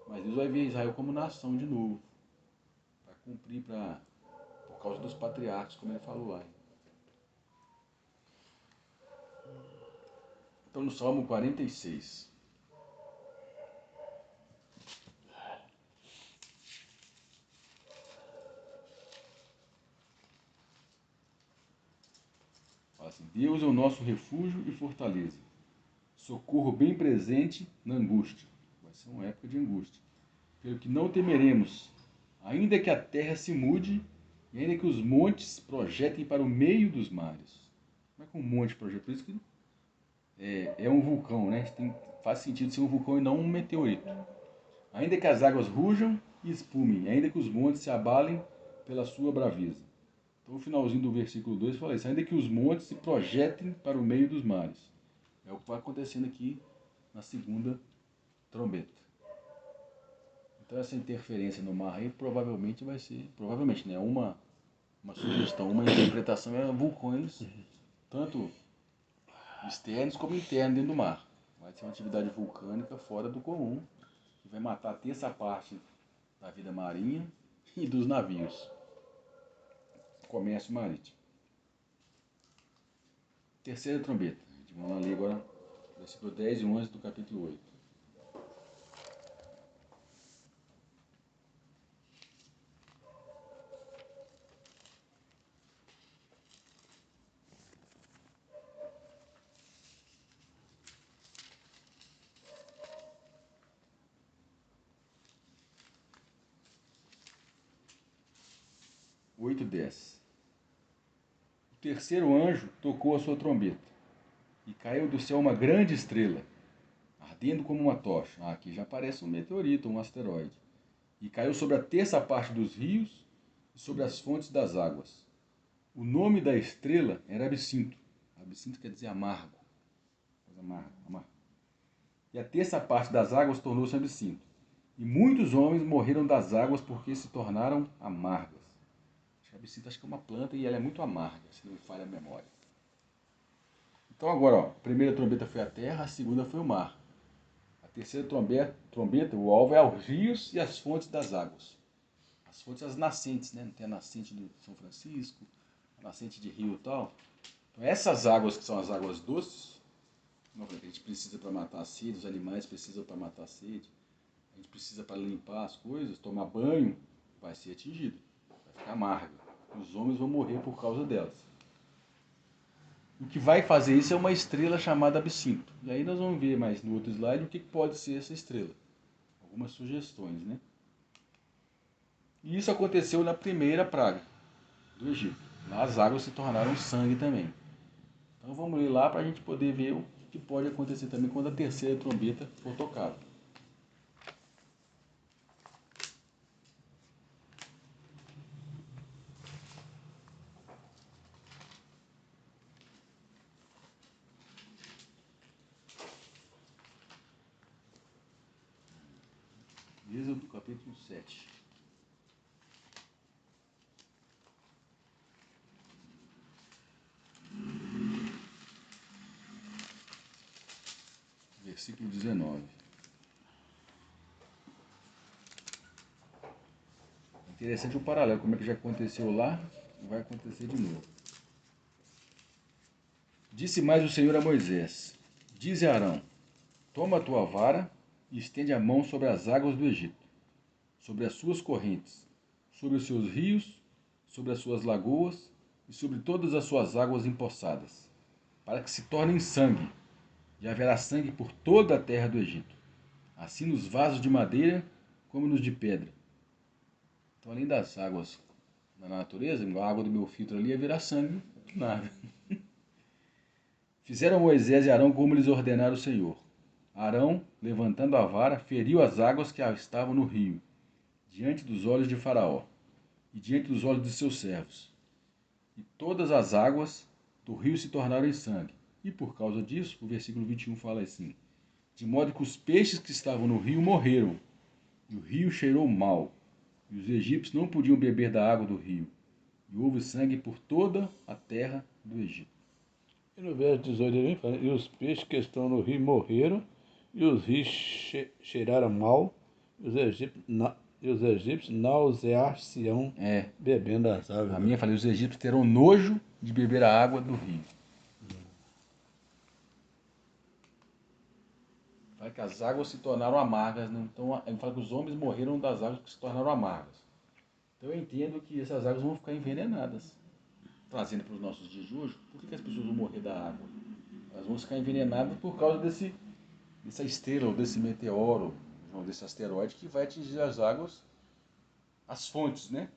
Mas Deus vai ver Israel como nação de novo, para cumprir por causa dos patriarcas, como ele falou lá. Então no Salmo 46. Fala assim, Deus é o nosso refúgio e fortaleza, socorro bem presente na angústia. Vai ser uma época de angústia. Pelo que não temeremos, ainda que a terra se mude e ainda que os montes projetem para o meio dos mares. Como é que um monte projeta? Por isso que é um vulcão, né? Faz sentido ser um vulcão e não um meteorito. Ainda que as águas rujam e espumem, ainda que os montes se abalem pela sua braveza. Então, o finalzinho do versículo 2 fala isso. Ainda que os montes se projetem para o meio dos mares. É o que vai acontecendo aqui na segunda trombeta. Então, essa interferência no mar aí provavelmente vai ser... Provavelmente, né? Uma sugestão, uma interpretação é vulcões, tanto externos como internos dentro do mar. Vai ser uma atividade vulcânica fora do comum, que vai matar a terça parte da vida marinha e dos navios. Comércio marítimo. Terceira trombeta. Vamos ler agora versículo 10 e 11 do capítulo 8. O terceiro anjo tocou a sua trombeta, e caiu do céu uma grande estrela, ardendo como uma tocha. Aqui já parece um meteorito, um asteroide. E caiu sobre a terça parte dos rios e sobre as fontes das águas. O nome da estrela era Absinto. Absinto quer dizer amargo. Coisa amarga. E a terça parte das águas tornou-se absinto. E muitos homens morreram das águas porque se tornaram amargas. A absinto acho que é uma planta e ela é muito amarga, se não me falha a memória. Então agora, a primeira trombeta foi a terra, a segunda foi o mar. A terceira trombeta, o alvo é aos rios e as fontes das águas. As fontes, as nascentes, né? Não tem a nascente de São Francisco, a nascente de rio e tal. Então essas águas que são as águas doces, que a gente precisa para matar a sede, os animais precisam para matar a sede, a gente precisa para limpar as coisas, tomar banho, vai ser atingido, vai ficar amarga. Os homens vão morrer por causa delas. O que vai fazer isso é uma estrela chamada Absinto. E aí nós vamos ver mais no outro slide o que pode ser essa estrela. Algumas sugestões, né? E isso aconteceu na primeira praga do Egito. Lá as águas se tornaram sangue também. Então vamos ler lá para a gente poder ver o que pode acontecer também quando a terceira trombeta for tocada. Êxodo capítulo 7. Versículo 19. Interessante o paralelo, como é que já aconteceu lá, vai acontecer de novo. Disse mais o Senhor a Moisés: Dize a Arão: Toma a tua vara e estende a mão sobre as águas do Egito, sobre as suas correntes, sobre os seus rios, sobre as suas lagoas e sobre todas as suas águas empoçadas, para que se tornem sangue, e haverá sangue por toda a terra do Egito, assim nos vasos de madeira como nos de pedra. Então, além das águas na natureza, a água do meu filtro ali ia virar sangue, nada. Fizeram Moisés e Arão como lhes ordenara o Senhor. Arão, levantando a vara, feriu as águas que estavam no rio, diante dos olhos de Faraó, e diante dos olhos de seus servos. E todas as águas do rio se tornaram em sangue. E por causa disso, o versículo 21 fala assim: de modo que os peixes que estavam no rio morreram, e o rio cheirou mal, e os egípcios não podiam beber da água do rio, e houve sangue por toda a terra do Egito. E no verso 18 ele fala, e os peixes que estão no rio morreram, e os rios cheiraram mal, e os egípcios nausear-se-ão bebendo as águas. A minha falei, os egípcios terão nojo de beber a água do rio. Fala que as águas se tornaram amargas, né? Então ele fala que os homens morreram das águas que se tornaram amargas. Então eu entendo que essas águas vão ficar envenenadas. Trazendo para os nossos dias de hoje, por que as pessoas vão morrer da água? Elas vão ficar envenenadas por causa dessa estrela, ou desse meteoro, ou desse asteroide que vai atingir as águas, as fontes, né?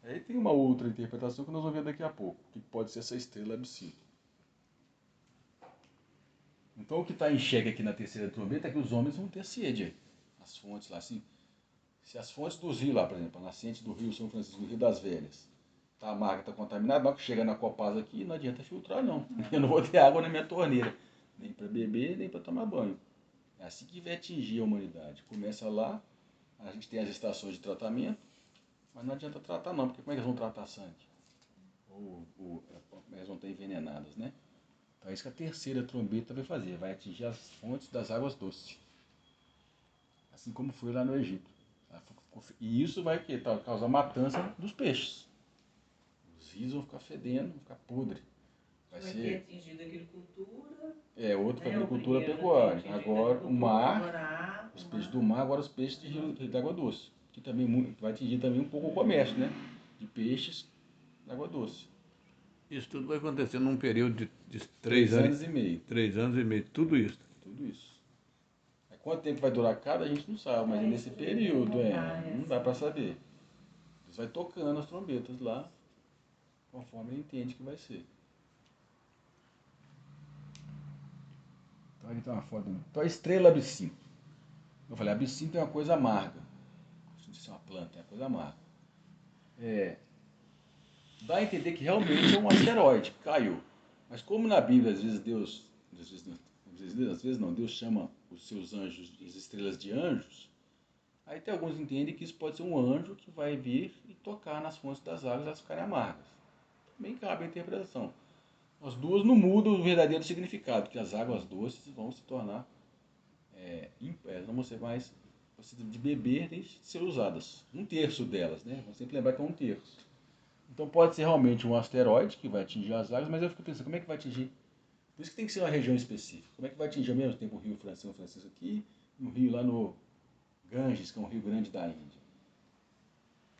Aí tem uma outra interpretação que nós vamos ver daqui a pouco, que pode ser essa estrela abissínea. Então o que está em xeque aqui na terceira trombeta é que os homens vão ter sede. As fontes lá, assim. Se as fontes dos rios lá, por exemplo, a nascente do rio São Francisco, do Rio das Velhas, tá amarga, está contaminada, na hora que chega na Copasa aqui, não adianta filtrar não. Eu não vou ter água na minha torneira, nem para beber, nem para tomar banho. É assim que vai atingir a humanidade. Começa lá, a gente tem as estações de tratamento, mas não adianta tratar não, porque como é que eles vão tratar sangue? Ou elas vão estar envenenadas, né? Então é isso que a terceira trombeta vai fazer, vai atingir as fontes das águas doces. Assim como foi lá no Egito. E isso vai causar matança dos peixes. Os rios vão ficar fedendo, vão ficar podre. Vai ter atingido a agricultura. Outro para a agricultura pecuária. Agora o mar, os peixes do mar, agora os peixes de água doce. Que também vai atingir também um pouco o comércio, né? De peixes de água doce. Isso tudo vai acontecer num período de 3 anos e meio. 3 anos e meio, tudo isso. Tudo isso. Quanto tempo vai durar cada, a gente não sabe, mas é nesse período, não dá para saber. Deus vai tocando as trombetas lá, conforme ele entende que vai ser. Então aqui tem uma foto. Então a estrela absinto. Eu falei, absinto é uma coisa amarga. Isso é uma planta, é uma coisa amarga. Dá a entender que realmente é um asteroide que caiu. Mas como na Bíblia às vezes Deus chama os seus anjos, as estrelas de anjos, aí tem alguns que entendem que isso pode ser um anjo que vai vir e tocar nas fontes das águas e elas ficarem amargas. Também cabe a interpretação. As duas não mudam o verdadeiro significado, que as águas doces vão se tornar, elas não vão ser mais de beber, nem de ser usadas. 1/3 delas, né? Vamos sempre lembrar que é 1/3. Então pode ser realmente um asteroide que vai atingir as águas, mas eu fico pensando, como é que vai atingir? Por isso que tem que ser uma região específica. Como é que vai atingir ao mesmo tempo o rio São Francisco aqui, e um rio lá no Ganges, que é um rio grande da Índia?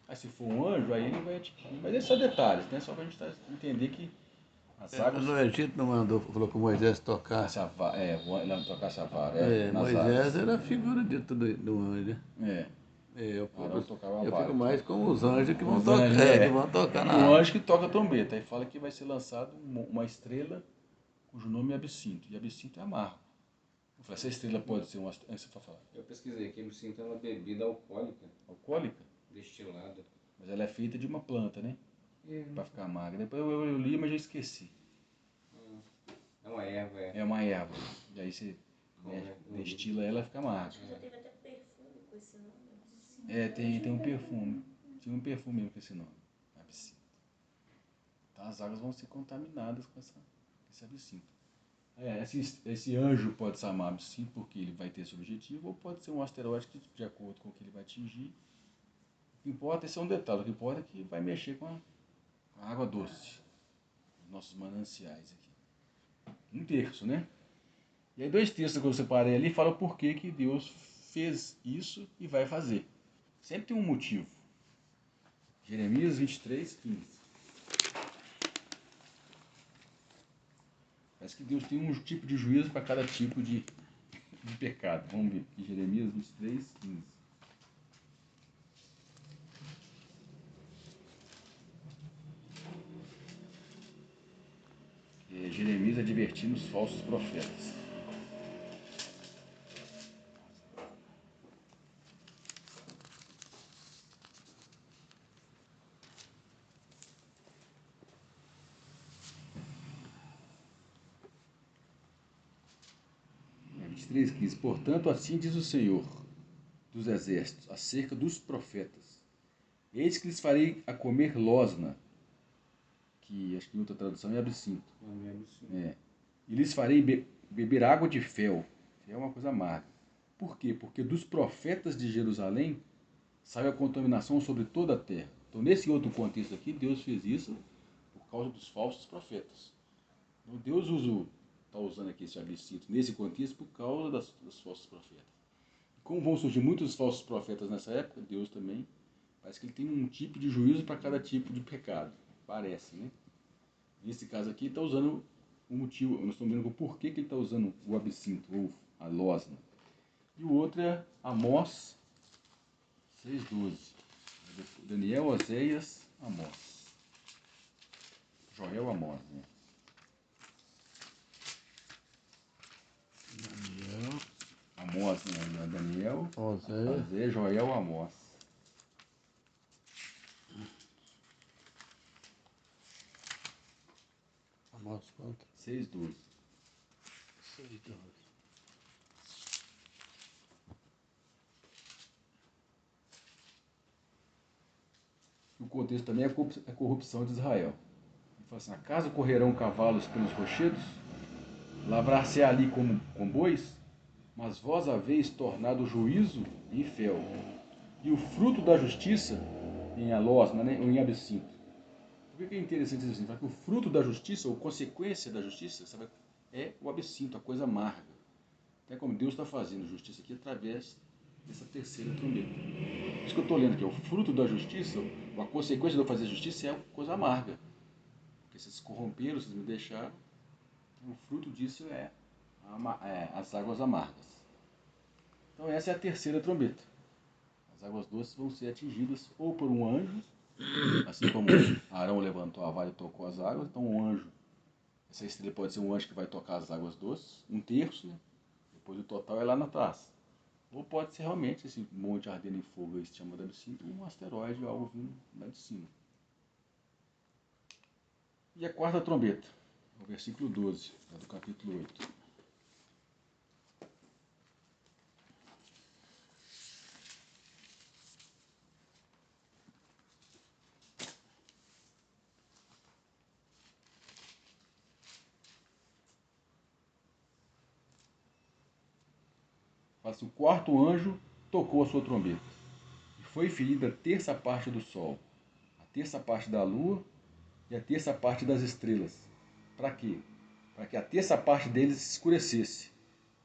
Aí se for um anjo, aí ele vai atingir. Mas esses são detalhes, né? Só para a gente entender que as águas... No Egito não mandou, falou que Moisés tocar. tocar essa vara. Moisés era a figura de tudo do anjo. Eu fico mais com os anjos que vão tocar. Que vão tocar na o anjo que toca a trombeta. Aí fala que vai ser lançado uma estrela cujo nome é absinto. E absinto é amargo. Eu falei, essa estrela pode ser uma... Você vai falar. Eu pesquisei aqui, absinto é uma bebida alcoólica. Alcoólica? Destilada. Mas ela é feita de uma planta, né? Para ficar amarga. Depois eu li, mas já esqueci. É uma erva, É uma erva. E aí você destila ela e fica amarga. Já teve até perfume com esse nome. Tem um perfume. Tinha um perfume mesmo com esse nome. Absinto. Então as águas vão ser contaminadas com esse absinto. Esse anjo pode se chamar absinto porque ele vai ter esse objetivo, ou pode ser um asteroide que, de acordo com o que ele vai atingir. O que importa, esse é um detalhe, o que importa é que vai mexer com a água doce. Os nossos mananciais aqui. Um terço, né? E aí 2 terços que eu separei ali falam por que Deus fez isso e vai fazer. Sempre tem um motivo. Jeremias 23, 15. Parece que Deus tem um tipo de juízo para cada tipo de pecado. Vamos ver aqui, Jeremias 23, 15. Jeremias advertindo os falsos profetas. É, 23, 15. Portanto, assim diz o Senhor dos exércitos, acerca dos profetas. Eis que lhes farei a comer losna, que acho que em outra tradução é absinto. É. E lhes farei beber água de fel. Fel é uma coisa amarga. Por quê? Porque dos profetas de Jerusalém sai a contaminação sobre toda a terra. Então, nesse outro contexto aqui, Deus fez isso por causa dos falsos profetas. Então, Deus está usando aqui esse absinto nesse contexto por causa dos falsos profetas. E como vão surgir muitos falsos profetas nessa época, Deus também parece que ele tem um tipo de juízo para cada tipo de pecado. Parece, né? Nesse caso aqui, está usando o motivo, nós estamos vendo o porquê que ele está usando o absinto, ou a losna. E o outro é Amós 6,12. Daniel, Oséias, Amós. Joel, Amós, né? Daniel, Amós, né? Daniel, Oséias. Oséias, Joel, Amós. Amós quanto? 6,12. 6:12. O contexto também é a corrupção de Israel. Ele fala assim: acaso correrão cavalos pelos rochedos? Lavrar-se ali como com bois? Mas vós haveis tornado o juízo em fel, e o fruto da justiça em alosna, né, ou em absinto. Por que é interessante isso assim? Porque o fruto da justiça, ou consequência da justiça, sabe, é o absinto, a coisa amarga. Até como Deus está fazendo justiça aqui através dessa terceira trombeta. Por isso que eu estou lendo aqui, o fruto da justiça, a consequência de eu fazer justiça é a coisa amarga. Porque vocês se corromperam, vocês me deixaram, o fruto disso é as águas amargas. Então essa é a terceira trombeta. As águas doces vão ser atingidas ou por um anjo, assim como Arão levantou a vara e tocou as águas, então um anjo, essa estrela pode ser um anjo que vai tocar as águas doces, um terço, né? Depois o total é lá na taça. Ou pode ser realmente esse monte ardendo em fogo aí, se chama de absinto, um asteroide ou algo vindo lá de cima. E a quarta trombeta, o versículo 12, do capítulo 8. Fala assim: o quarto anjo tocou a sua trombeta, e foi ferida a terça parte do sol, a terça parte da lua e a terça parte das estrelas. Para quê? Para que a terça parte deles se escurecesse,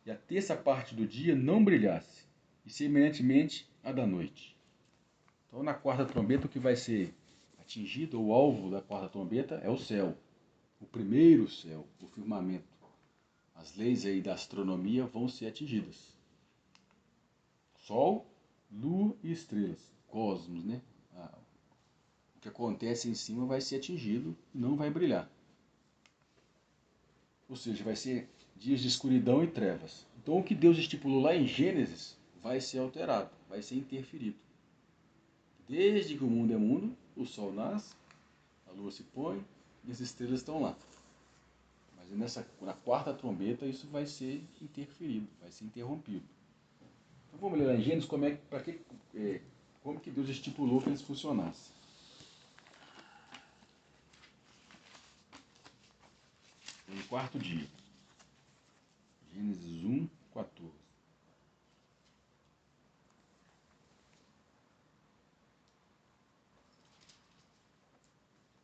e a terça parte do dia não brilhasse, e semelhantemente a da noite. Então, na quarta trombeta, o que vai ser atingido, o alvo da quarta trombeta, é o céu. O primeiro céu, o firmamento. As leis aí da astronomia vão ser atingidas. Sol, lua e estrelas. Cosmos, né? O que acontece em cima vai ser atingido e não vai brilhar. Ou seja, vai ser dias de escuridão e trevas. Então, o que Deus estipulou lá em Gênesis vai ser alterado, vai ser interferido. Desde que o mundo é mundo, o sol nasce, a lua se põe e as estrelas estão lá. Mas na quarta trombeta isso vai ser interferido, vai ser interrompido. Então vamos ler lá em Gênesis como que Deus estipulou que eles funcionassem. No quarto dia. Gênesis 1, 14.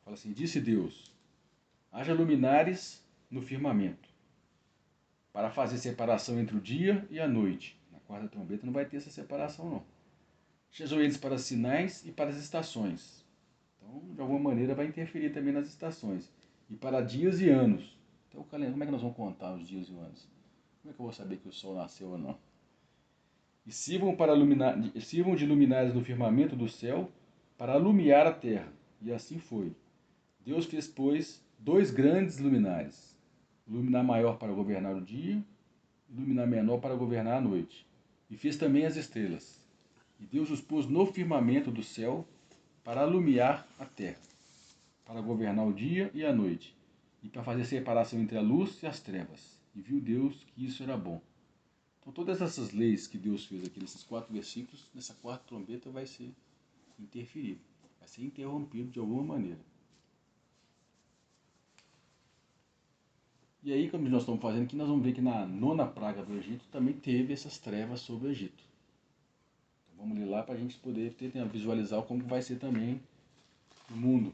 Fala assim, disse Deus, haja luminares no firmamento, para fazer separação entre o dia e a noite. Na quarta trombeta não vai ter essa separação, não. Fechou eles para sinais e para as estações. Então, de alguma maneira, vai interferir também nas estações. E para dias e anos. Então, o calendário, como é que nós vamos contar os dias e os anos? Como é que eu vou saber que o sol nasceu ou não? E sirvam de luminares no firmamento do céu para alumiar a terra. E assim foi. Deus fez, pois, 2 grandes luminares. Luminar maior para governar o dia, e luminar menor para governar a noite. E fez também as estrelas. E Deus os pôs no firmamento do céu para alumiar a terra, para governar o dia e a noite, e para fazer separação entre a luz e as trevas. E viu Deus que isso era bom. Então todas essas leis que Deus fez aqui nesses 4 versículos, nessa quarta trombeta vai ser interferido, vai ser interrompido de alguma maneira. E aí, como nós estamos fazendo aqui, nós vamos ver que na 9ª praga do Egito também teve essas trevas sobre o Egito. Então, vamos ler lá para a gente poder visualizar como vai ser também no mundo.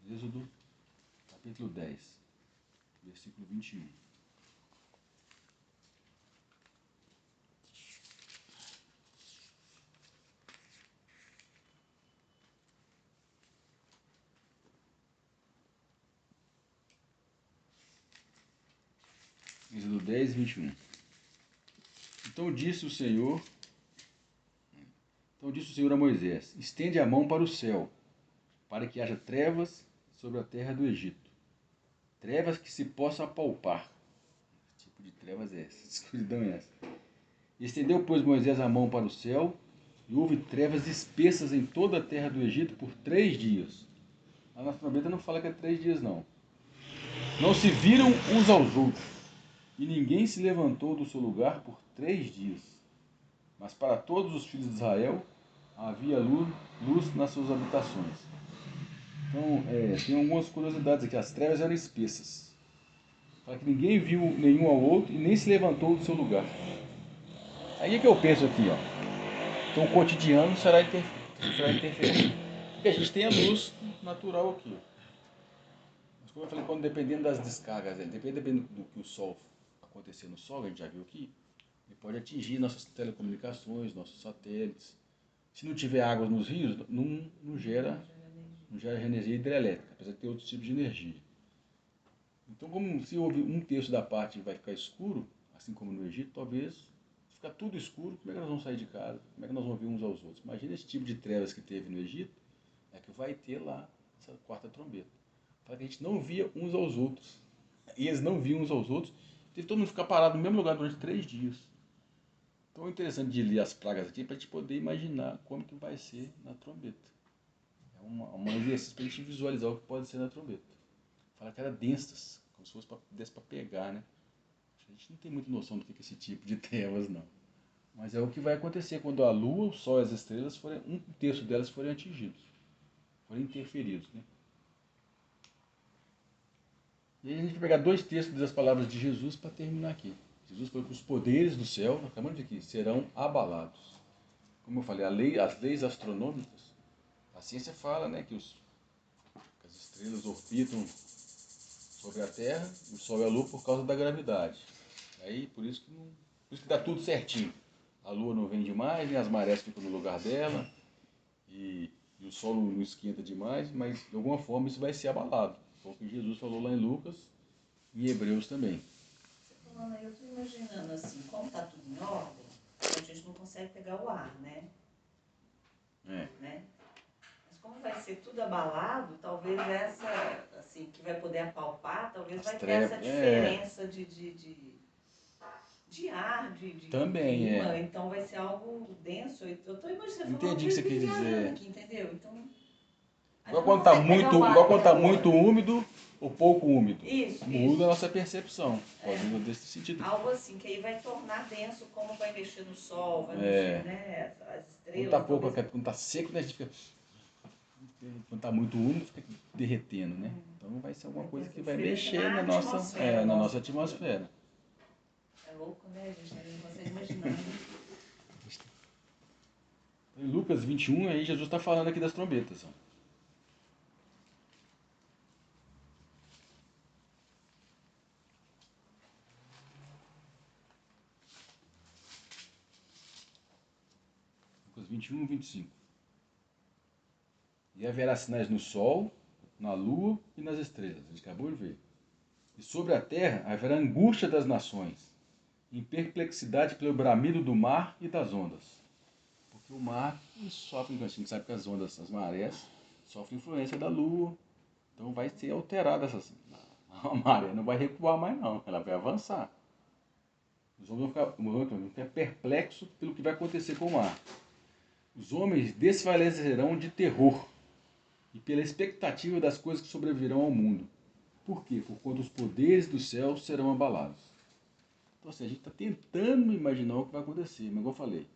Êxodo, capítulo 10, versículo 21. Êxodo 10, 21. Então disse o Senhor a Moisés, estende a mão para o céu, para que haja trevas sobre a terra do Egito. Trevas que se possam apalpar. Que tipo de trevas é essa? Escuridão é essa? Estendeu, pois, Moisés a mão para o céu, e houve trevas espessas em toda a terra do Egito por 3 dias. Lá na trombeta não fala que é 3 dias, não. Não se viram uns aos outros, e ninguém se levantou do seu lugar por 3 dias. Mas para todos os filhos de Israel havia luz nas suas habitações. Então, tem algumas curiosidades aqui. As trevas eram espessas, para que ninguém viu nenhum ao outro e nem se levantou do seu lugar. Aí é que eu penso aqui, ó. Então o cotidiano será interferido. Porque a gente tem a luz natural aqui. Mas como eu falei, quando dependendo das descargas, dependendo do que o sol acontecer no sol, a gente já viu aqui, ele pode atingir nossas telecomunicações, nossos satélites. Se não tiver água nos rios, não gera energia hidrelétrica, apesar de ter outros tipos de energia. Então, como se houve 1/3 da parte vai ficar escuro, assim como no Egito, talvez, se ficar tudo escuro, como é que nós vamos sair de casa? Como é que nós vamos ver uns aos outros? Imagina esse tipo de trevas que teve no Egito, é que vai ter lá essa quarta trombeta. Para que a gente não via uns aos outros. E eles não viam uns aos outros. Teve todo mundo ficar parado no mesmo lugar durante 3 dias. Então é interessante de ler as pragas aqui para a gente poder imaginar como que vai ser na trombeta. É um exercício para a gente visualizar o que pode ser na trombeta. Fala que era densas, como se fosse para pegar, né? A gente não tem muita noção do que é esse tipo de trevas, não. Mas é o que vai acontecer quando a lua, o sol e as estrelas, 1/3 delas forem atingidos, forem interferidos, né? E aí a gente vai pegar 2 textos das palavras de Jesus para terminar aqui. Jesus falou que os poderes do céu, nós acabamos de aqui, serão abalados. Como eu falei, as leis astronômicas, a ciência fala, né, que as estrelas orbitam sobre a Terra, o Sol e a Lua por causa da gravidade. Aí, por isso que dá tudo certinho. A Lua não vem demais, nem as marés ficam no lugar dela, e o Sol não esquenta demais, mas de alguma forma isso vai ser abalado. Foi o que Jesus falou lá em Lucas e em Hebreus também. Falando aí, eu estou imaginando assim, como está tudo em ordem, a gente não consegue pegar o ar, né? Né? Mas como vai ser tudo abalado, talvez essa, assim, que vai poder apalpar, talvez vai ter essa diferença de ar, de também clima, então vai ser algo denso. Eu estou imaginando, entendi o que você quis dizer. aqui, entendeu? Então, Igual quando está muito úmido ou pouco úmido. Isso, Muda a nossa percepção. Pode mudar desse sentido. algo assim, que aí vai tornar denso, como vai mexer no sol, vai É. mexer, né? As estrelas. Quando tá pouco, talvez- quando tá seco, né, a gente fica. Quando tá muito úmido, fica derretendo, né? Então vai ser alguma coisa que vai mexer na nossa atmosfera. É louco, né, gente? A gente não consegue imaginar. Né? Em Lucas 21, aí Jesus está falando aqui das trombetas. Ó. Lucas 21, 25. E haverá sinais no sol, na lua e nas estrelas. A gente acabou de ver. E sobre a terra haverá angústia das nações, em perplexidade pelo bramido do mar e das ondas. Porque o mar sofre, a gente sabe que as ondas, as marés, sofrem influência da lua. Então vai ser alterada essa. A maré não vai recuar mais não, ela vai avançar. Os homens vão ficar perplexos pelo que vai acontecer com o mar. Os homens desfalecerão de terror e pela expectativa das coisas que sobrevirão ao mundo. Por quê? Porquanto os poderes do céu serão abalados. Então assim, a gente está tentando imaginar o que vai acontecer, mas igual eu falei,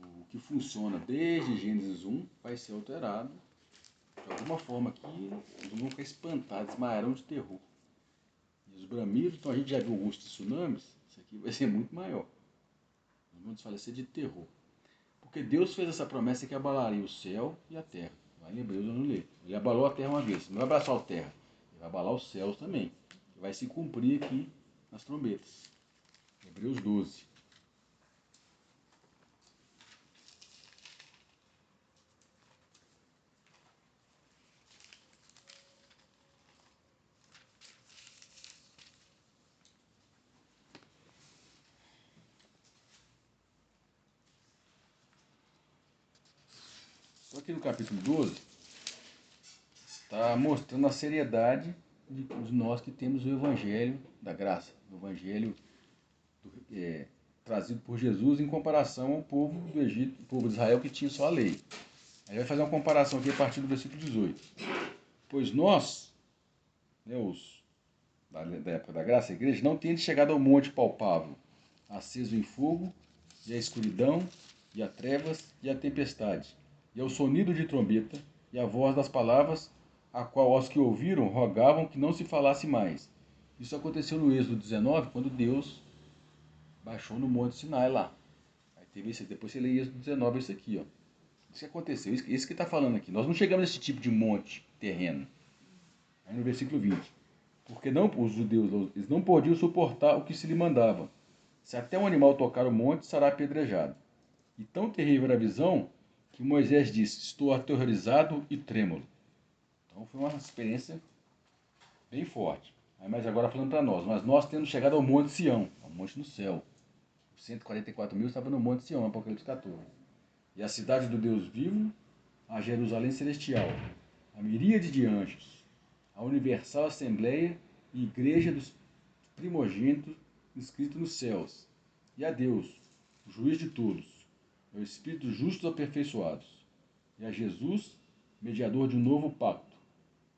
o que funciona desde Gênesis 1 vai ser alterado de alguma forma que eles vão ficar espantados, desmaiarão de terror. E os bramidos, então a gente já viu o rosto de tsunamis, isso aqui vai ser muito maior. Nós vamos desfalecer de terror. Porque Deus fez essa promessa que abalaria o céu e a terra. Lá em Hebreus eu não leio. Ele abalou a terra uma vez, não vai abalar só a terra, ele vai abalar os céus também. Que vai se cumprir aqui nas trombetas. Hebreus 12. Então aqui no capítulo 12, está mostrando a seriedade de nós que temos o Evangelho da graça, o Evangelho trazido por Jesus em comparação ao povo do Egito, o povo de Israel que tinha só a lei. Aí vai fazer uma comparação aqui a partir do versículo 18. Pois nós, né, os da época da graça, a igreja, não tende chegado ao monte palpável, aceso em fogo, e a escuridão, e a trevas, e a tempestade, e ao sonido de trombeta, e a voz das palavras, a qual os que ouviram rogavam que não se falasse mais. Isso aconteceu no Êxodo 19, quando Deus baixou no Monte Sinai lá. Aí teve isso, depois você lê Êxodo 19, isso aqui, ó. Isso que aconteceu, isso que está falando aqui. Nós não chegamos nesse tipo de monte terreno. Aí no versículo 20. Porque não, os judeus eles não podiam suportar o que se lhe mandava. Se até um animal tocar o monte, será apedrejado. E tão terrível era a visão que Moisés disse: estou aterrorizado e trêmulo. Então foi uma experiência bem forte. Mas agora falando para nós, mas nós temos chegado ao Monte Sião, ao monte no céu. Os 144 mil estavam no Monte Sião, Apocalipse 14. E a cidade do Deus vivo, a Jerusalém celestial, a miríade de anjos, a universal assembleia e igreja dos primogênitos inscritos nos céus, e a Deus, o juiz de todos, ao Espírito justos aperfeiçoados, e a Jesus, mediador de um novo pacto,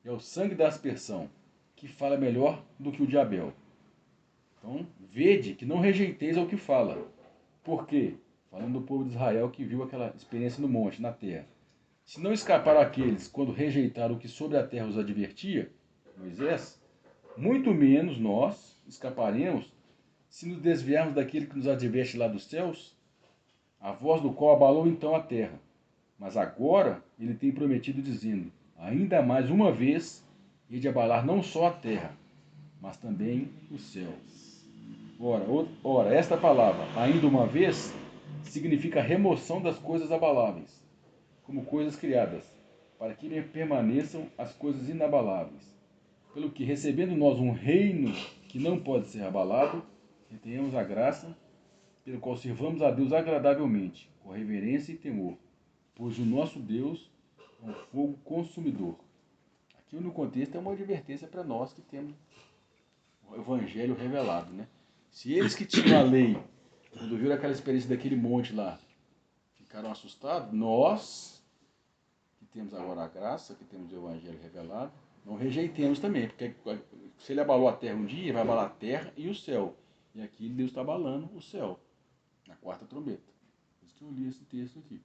e ao sangue da aspersão, que fala melhor do que o de Abel. Então, vede que não rejeiteis ao que fala. Por quê? Falando do povo de Israel que viu aquela experiência no monte, na terra. Se não escaparam aqueles quando rejeitaram o que sobre a terra os advertia, Moisés, muito menos nós escaparemos se nos desviarmos daquele que nos adverte lá dos céus, a voz do qual abalou então a terra. Mas agora ele tem prometido dizendo, ainda mais uma vez, e de abalar não só a terra, mas também os céus. Ora, esta palavra, ainda uma vez, significa a remoção das coisas abaláveis, como coisas criadas, para que permaneçam as coisas inabaláveis. Pelo que, recebendo nós um reino que não pode ser abalado, retenhamos a graça, pelo qual servamos a Deus agradavelmente, com reverência e temor, pois o nosso Deus é um fogo consumidor. Aqui no contexto é uma advertência para nós que temos o Evangelho revelado, né? Se eles que tinham a lei, quando viram aquela experiência daquele monte lá, ficaram assustados, nós, que temos agora a graça, que temos o Evangelho revelado, Não rejeitemos também, porque se ele abalou a terra um dia, vai abalar a terra e o céu. E aqui Deus está abalando o céu, na quarta trombeta. Por isso que eu li esse texto aqui.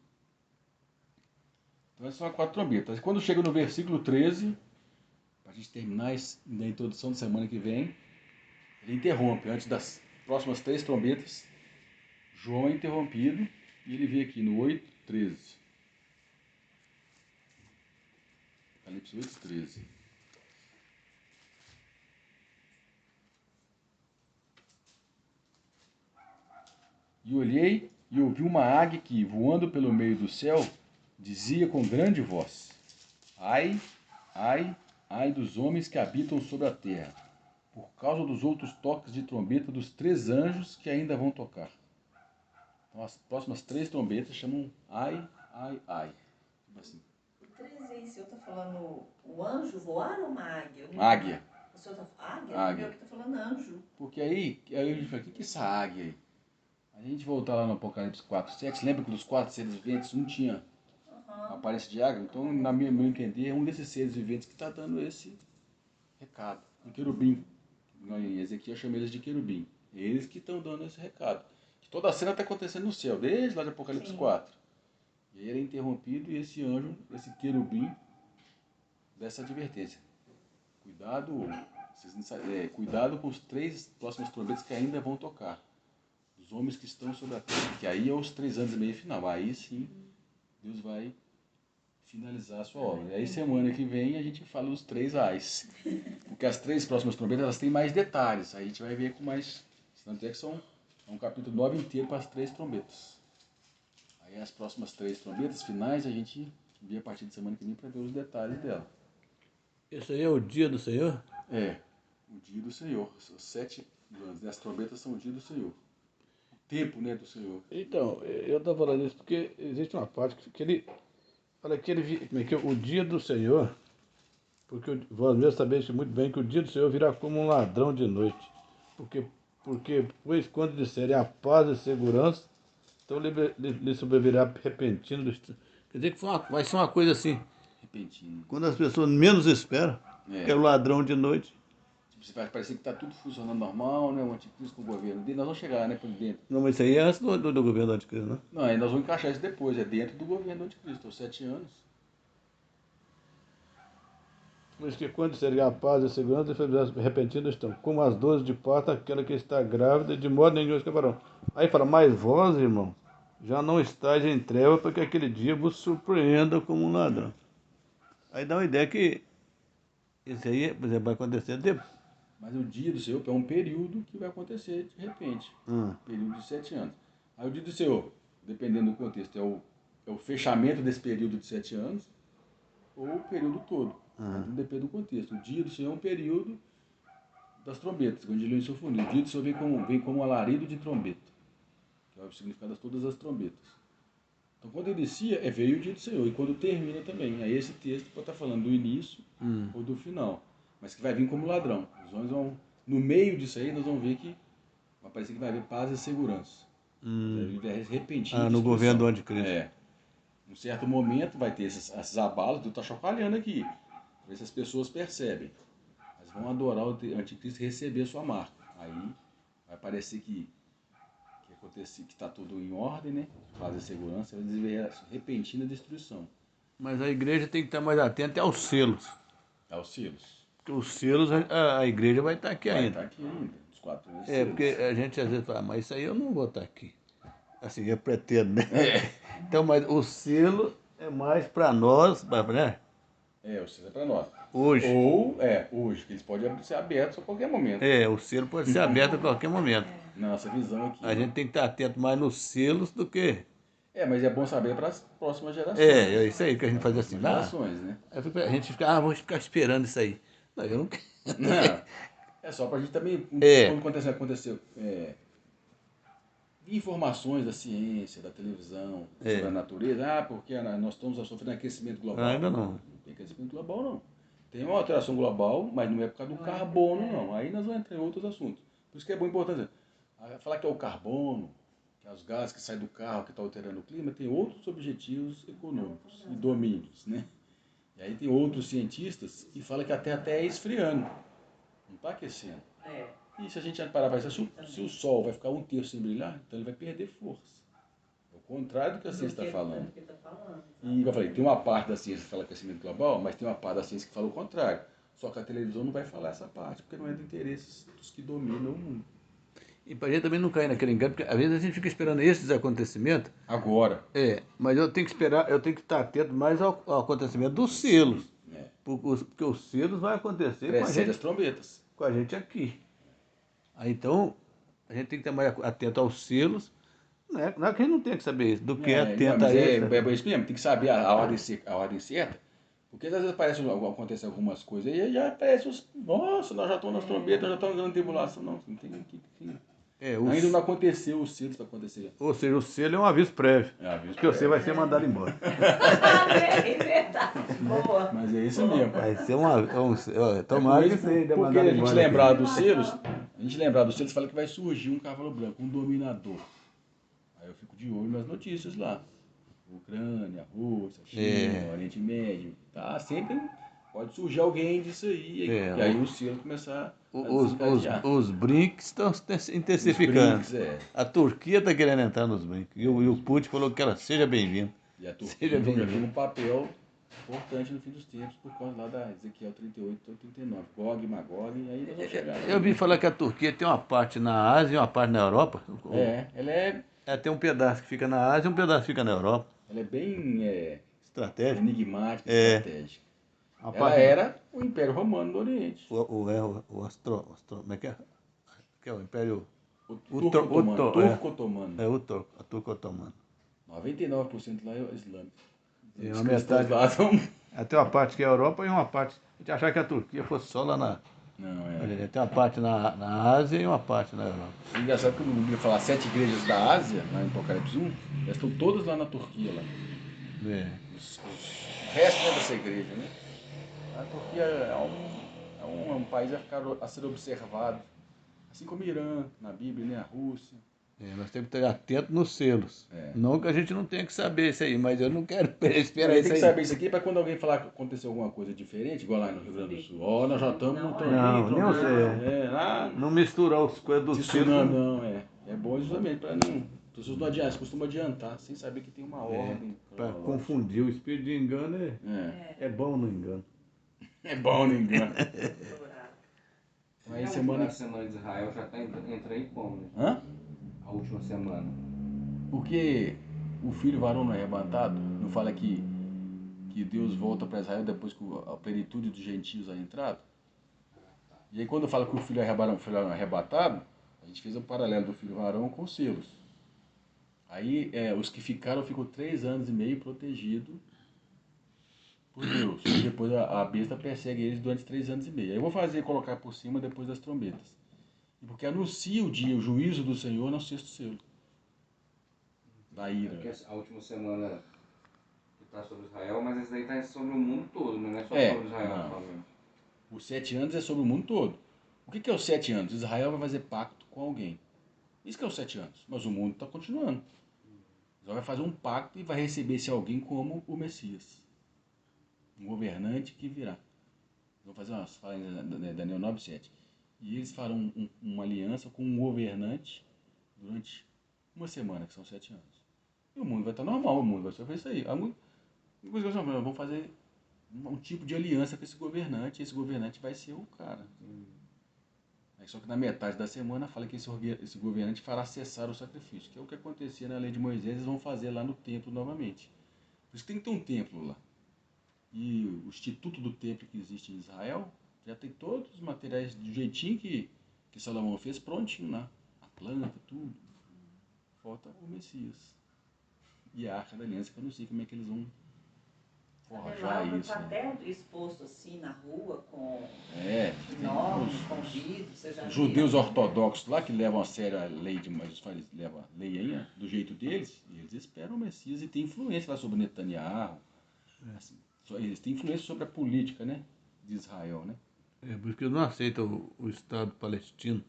Então essas são as 4 trombetas. E quando chega no versículo 13, para a gente terminar na introdução da semana que vem, ele interrompe, antes das próximas 3 trombetas, João é interrompido, e ele vê aqui no 8:13. Apocalipse 8:13. E olhei e ouvi uma águia que, voando pelo meio do céu, dizia com grande voz: Ai, ai, ai dos homens que habitam sobre a terra, por causa dos outros toques de trombeta dos 3 anjos que ainda vão tocar. Então as próximas 3 trombetas chamam ai, ai, ai. Tipo assim. O 13 aí, o senhor está falando o anjo voar ou uma águia? Águia. O senhor está águia? Águia. Meu que está falando anjo. Porque aí a gente fala, o que é essa águia aí? A gente voltar lá no Apocalipse 4:7, lembra que dos 4 seres viventes um tinha a aparência de águia? Então, na meu entender, é um desses seres viventes que está dando esse recado. Um querubim. Em Ezequiel chama eles de querubim. Eles que estão dando esse recado. Que toda a cena está acontecendo no céu, desde lá de Apocalipse 4. E aí ele é interrompido e esse anjo, esse querubim, dessa advertência. Cuidado com os 3 próximos trombetas que ainda vão tocar. Os homens que estão sobre a terra. Que aí é os 3 anos e meio final. Aí sim, Deus vai finalizar a sua obra. E aí semana que vem a gente fala os 3 ais. Porque as 3 próximas trombetas elas têm mais detalhes. Aí a gente vai ver com mais. Tanto é que são um capítulo 9 inteiro para as 3 trombetas. Aí as próximas 3 trombetas finais a gente vê a partir de semana que vem para ver os detalhes dela. Esse aí é o dia do Senhor? É, o dia do Senhor. Os 7 anos, né? As trombetas são o dia do Senhor. O tempo, né, do Senhor. Então, eu estou falando isso porque existe uma parte que ele fala que como é que é? O dia do Senhor, porque vós mesmos sabeis muito bem que o dia do Senhor virá como um ladrão de noite. Pois quando disserem a paz e segurança, então lhe sobrevirá repentino. Quer dizer que vai ser uma coisa assim, Repentino. quando as pessoas menos esperam, que é o ladrão de noite. Você vai parecer que está tudo funcionando normal, né? O anticristo com o governo dele. Nós vamos chegar, né, por dentro. Não, mas isso aí é antes do governo do anticristo, né? Não, aí nós vamos encaixar isso depois. É dentro do governo do anticristo. Os 7 anos. Pois que quando disserem a paz e a segurança, enfermidades repentinas estão, como as dores de parto, aquela que está grávida, de modo nenhum escaparão. Aí fala, mas vós, irmão, já não estáis em treva, porque aquele dia vos surpreenda como um ladrão. Aí dá uma ideia que isso aí, por exemplo, vai acontecer depois. Mas o dia do Senhor é um período que vai acontecer de repente. Período de 7 anos. Aí o dia do Senhor, dependendo do contexto, é o fechamento desse período de 7 anos ou o período todo. Tudo depende do contexto. O dia do Senhor é um período das trombetas, quando ele leu em sinfonia. O dia do Senhor vem como alarido de trombeta, que é o significado de todas as trombetas. Então, quando inicia, veio o dia do Senhor. E quando termina também. Aí esse texto pode estar falando do início ou do final. Mas que vai vir como ladrão. Os homens vão, no meio disso aí, nós vamos ver que vai parecer que vai haver paz e segurança. Vai repentino. No governo do anticristo. É. Em um certo momento vai ter esses abalos. Deus está chacoalhando aqui. Ver se as pessoas percebem. Mas vão adorar o anticristo e receber a sua marca. Aí vai parecer que está tudo em ordem, né? Paz e segurança, vai desenvolver repentina destruição. Mas a igreja tem que estar mais atenta aos selos. Aos selos. Porque os selos, a igreja vai estar aqui ainda. Vai estar aqui ainda, os 4 meses. Porque a gente às vezes fala, mas isso aí eu não vou estar aqui. Assim, eu pretendo, né? Então, mas o selo é mais para nós, né? O selo é para nós. Hoje. Hoje, que eles podem ser abertos a qualquer momento. O selo pode ser aberto a qualquer momento. Na nossa visão aqui. A gente tem que estar atento mais nos selos do que... mas é bom saber para as próximas gerações. É isso aí que a gente faz assim. Gerações, né? A gente fica, vou ficar esperando isso aí. Não, eu não quero. Não, é só para a gente também, quando aconteceu informações da ciência, da televisão, sobre a natureza, porque nós estamos sofrendo aquecimento global. Ainda não. Não tem aquecimento global, não. Tem uma alteração global, mas não é por causa do carbono, não. Aí nós vamos entrar em outros assuntos. Por isso que é bom importante. Falar que é o carbono, que é os gases que saem do carro, que estão alterando o clima, tem outros objetivos econômicos e domínios, né? E aí tem outros cientistas que falam que a Terra até é esfriando, não está aquecendo. E se a gente parar para pensar, se o Sol vai ficar um terço sem brilhar, então ele vai perder força. É o contrário do que a ciência está falando. E, como eu falei, tem uma parte da ciência que fala aquecimento global, mas tem uma parte da ciência que fala o contrário. Só que a televisão não vai falar essa parte, porque não é do interesse dos que dominam o mundo. E para a gente também não cair naquele engano, porque às vezes a gente fica esperando esses acontecimentos. Agora. Mas eu tenho que esperar, eu tenho que estar atento mais ao acontecimento dos selos. Porque os selos vai acontecer Precede as trombetas. com a gente aqui. Aí, então, a gente tem que estar mais atento aos selos. Não é que a gente não tem que saber isso, do que é atento a isso. É isso mesmo, tem que saber a ordem certa. Porque às vezes acontece algumas coisas e já aparece nossa, nós já estamos nas trombetas, nós já estamos dando tribulação. Não tem que. Ainda não aconteceu os selos para acontecer. Ou seja, o selo é um aviso prévio. É um aviso que você vai ser mandado embora. É verdade. Boa. Mas é isso mesmo. Vai ser tomara que você ainda porque a gente embora lembrar dos selos, fala que vai surgir um cavalo branco, um dominador. Aí eu fico de olho nas notícias lá. Ucrânia, Rússia, China, Oriente Médio. Tá sempre pode surgir alguém disso aí. E aí o selo começar a os BRICS estão intensificando. Os BRICS, A Turquia está querendo entrar nos BRICS. E o Putin falou que ela seja bem-vinda. E a Turquia já tem um papel importante no fim dos tempos, por causa lá da Ezequiel 38 ou 39. Gog, Magog, e aí nós vamos chegar. Eu ouvi falar que a Turquia tem uma parte na Ásia e uma parte na Europa. Ela tem um pedaço que fica na Ásia e um pedaço que fica na Europa. Ela é bem estratégica, enigmática, estratégica. Ela era o Império Romano do Oriente. Como é que é? Que é o Império... O Turco-Otomano. O Turco-Otomano. 99% lá é islâmico. E uma metade lá tem uma parte que é a Europa e uma parte... A gente achava que a Turquia fosse só lá na... Não, tem uma parte na Ásia e uma parte na Europa. É engraçado que quando a Bíblia fala 7 igrejas da Ásia, lá em Apocalipse 1, elas estão todas lá na Turquia. Lá. O resto dessa igreja, né? A Turquia é um país a ser observado. Assim como o Irã, na Bíblia, né? A Rússia. Nós temos que estar atentos nos selos. Não que a gente não tenha que saber isso aí, mas eu não quero esperar isso aí. Tem que saber isso aqui para quando alguém falar que aconteceu alguma coisa diferente, igual lá no Rio Grande do Sul. Nós já estamos no não misturar as coisas do selo. É bom justamente para não... As pessoas não adiantam, costumam adiantar, sem saber que tem uma ordem. Para confundir. O espírito de engano é bom no engano. É bom no engano. Aí semana de Israel já está entrando em como? Hã? A última semana. Porque o filho varão não é arrebatado, não fala que Deus volta para Israel depois que a plenitude dos gentios é entrado? E aí quando fala que o filho varão é arrebatado, a gente fez um paralelo do filho varão com os selos. Aí os que ficam 3 anos e meio protegidos por Deus. E depois a besta persegue eles durante 3 anos e meio. Aí eu vou colocar por cima depois das trombetas. Porque anuncia o juízo do Senhor no 6º selo. Da ira. Porque a última semana está sobre Israel, mas esse daí está sobre o mundo todo, não é só sobre Israel. Não. Os 7 anos é sobre o mundo todo. O que é os 7 anos? Israel vai fazer pacto com alguém. Isso que é os 7 anos. Mas o mundo está continuando. Israel vai fazer um pacto e vai receber esse alguém como o Messias. Um governante que virá. Vou fazer fala em Daniel 9:7. E eles farão uma aliança com um governante durante uma semana, que são 7 anos. E o mundo vai estar normal, o mundo vai sofrer isso aí. Vamos fazer um tipo de aliança com esse governante, e esse governante vai ser o cara. Só que na metade da semana fala que esse governante fará cessar o sacrifício, que é o que acontecia na lei de Moisés, eles vão fazer lá no templo novamente. Por isso tem que ter um templo lá. E o instituto do templo que existe em Israel já tem todos os materiais do jeitinho que Salomão fez prontinho lá. A planta, tudo. Falta o Messias. E a Arca da Aliança, que eu não sei como é que eles vão forjar isso. Está até exposto assim na rua com nome, com vidro. Os judeus ortodoxos lá, que levam a sério a lei de Moisés, levam a lei aí, do jeito deles, e eles esperam o Messias e tem influência lá sobre Netanyahu. Assim, eles têm influência sobre a política, né, de Israel, né? Por isso que eu não aceito o Estado palestino.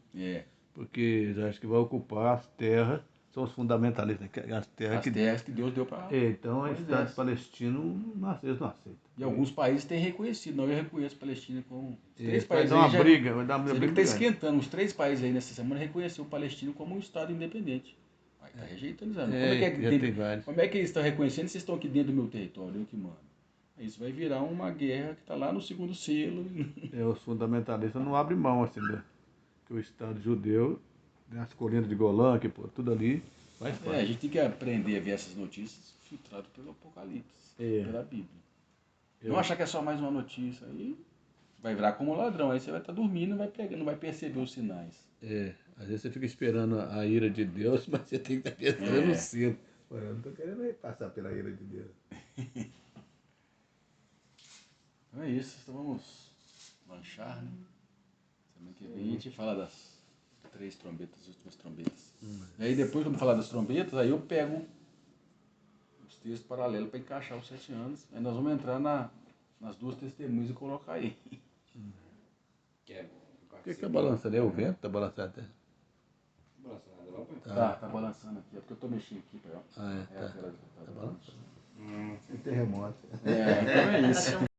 Porque eles acham que vai ocupar as terras são os fundamentalistas, que as terras As terras que Deus deu para Então, o Moisés. Estado palestino, eles não aceitam. E alguns países têm reconhecido, não, eu reconheço a Palestina como... Os três Vai países dar uma aí já... briga, vai dar uma Você vê briga. que está esquentando. Os 3 países aí nessa semana reconheceram o Palestino como um Estado independente. Vai estar rejeitando isso. Como é que eles estão reconhecendo se vocês estão aqui dentro do meu território? Eu que mando. Isso vai virar uma guerra que está lá no segundo selo. Os fundamentalistas não abrem mão, assim, que o Estado judeu, as colinas de Golã, que pô, tudo ali, faz parte. A gente tem que aprender a ver essas notícias filtradas pelo Apocalipse, pela Bíblia. Não achar que é só mais uma notícia aí, vai virar como ladrão. Aí você vai estar dormindo e não vai perceber os sinais. Às vezes você fica esperando a ira de Deus, mas você tem que estar pensando no selo. Eu não estou querendo passar pela ira de Deus. Então é isso, então vamos lanchar, né? Semana que vem a gente fala das 3 trombetas, as últimas trombetas. E aí depois, quando falar das trombetas, aí eu pego os textos paralelos para encaixar os 7 anos. Aí nós vamos entrar nas 2 testemunhas e colocar aí. Por que está balançando? É o vento? Está balançando até? Tá balançando aqui. É porque eu tô mexendo aqui, pai. Tá balançando. Tem terremoto. Então é isso.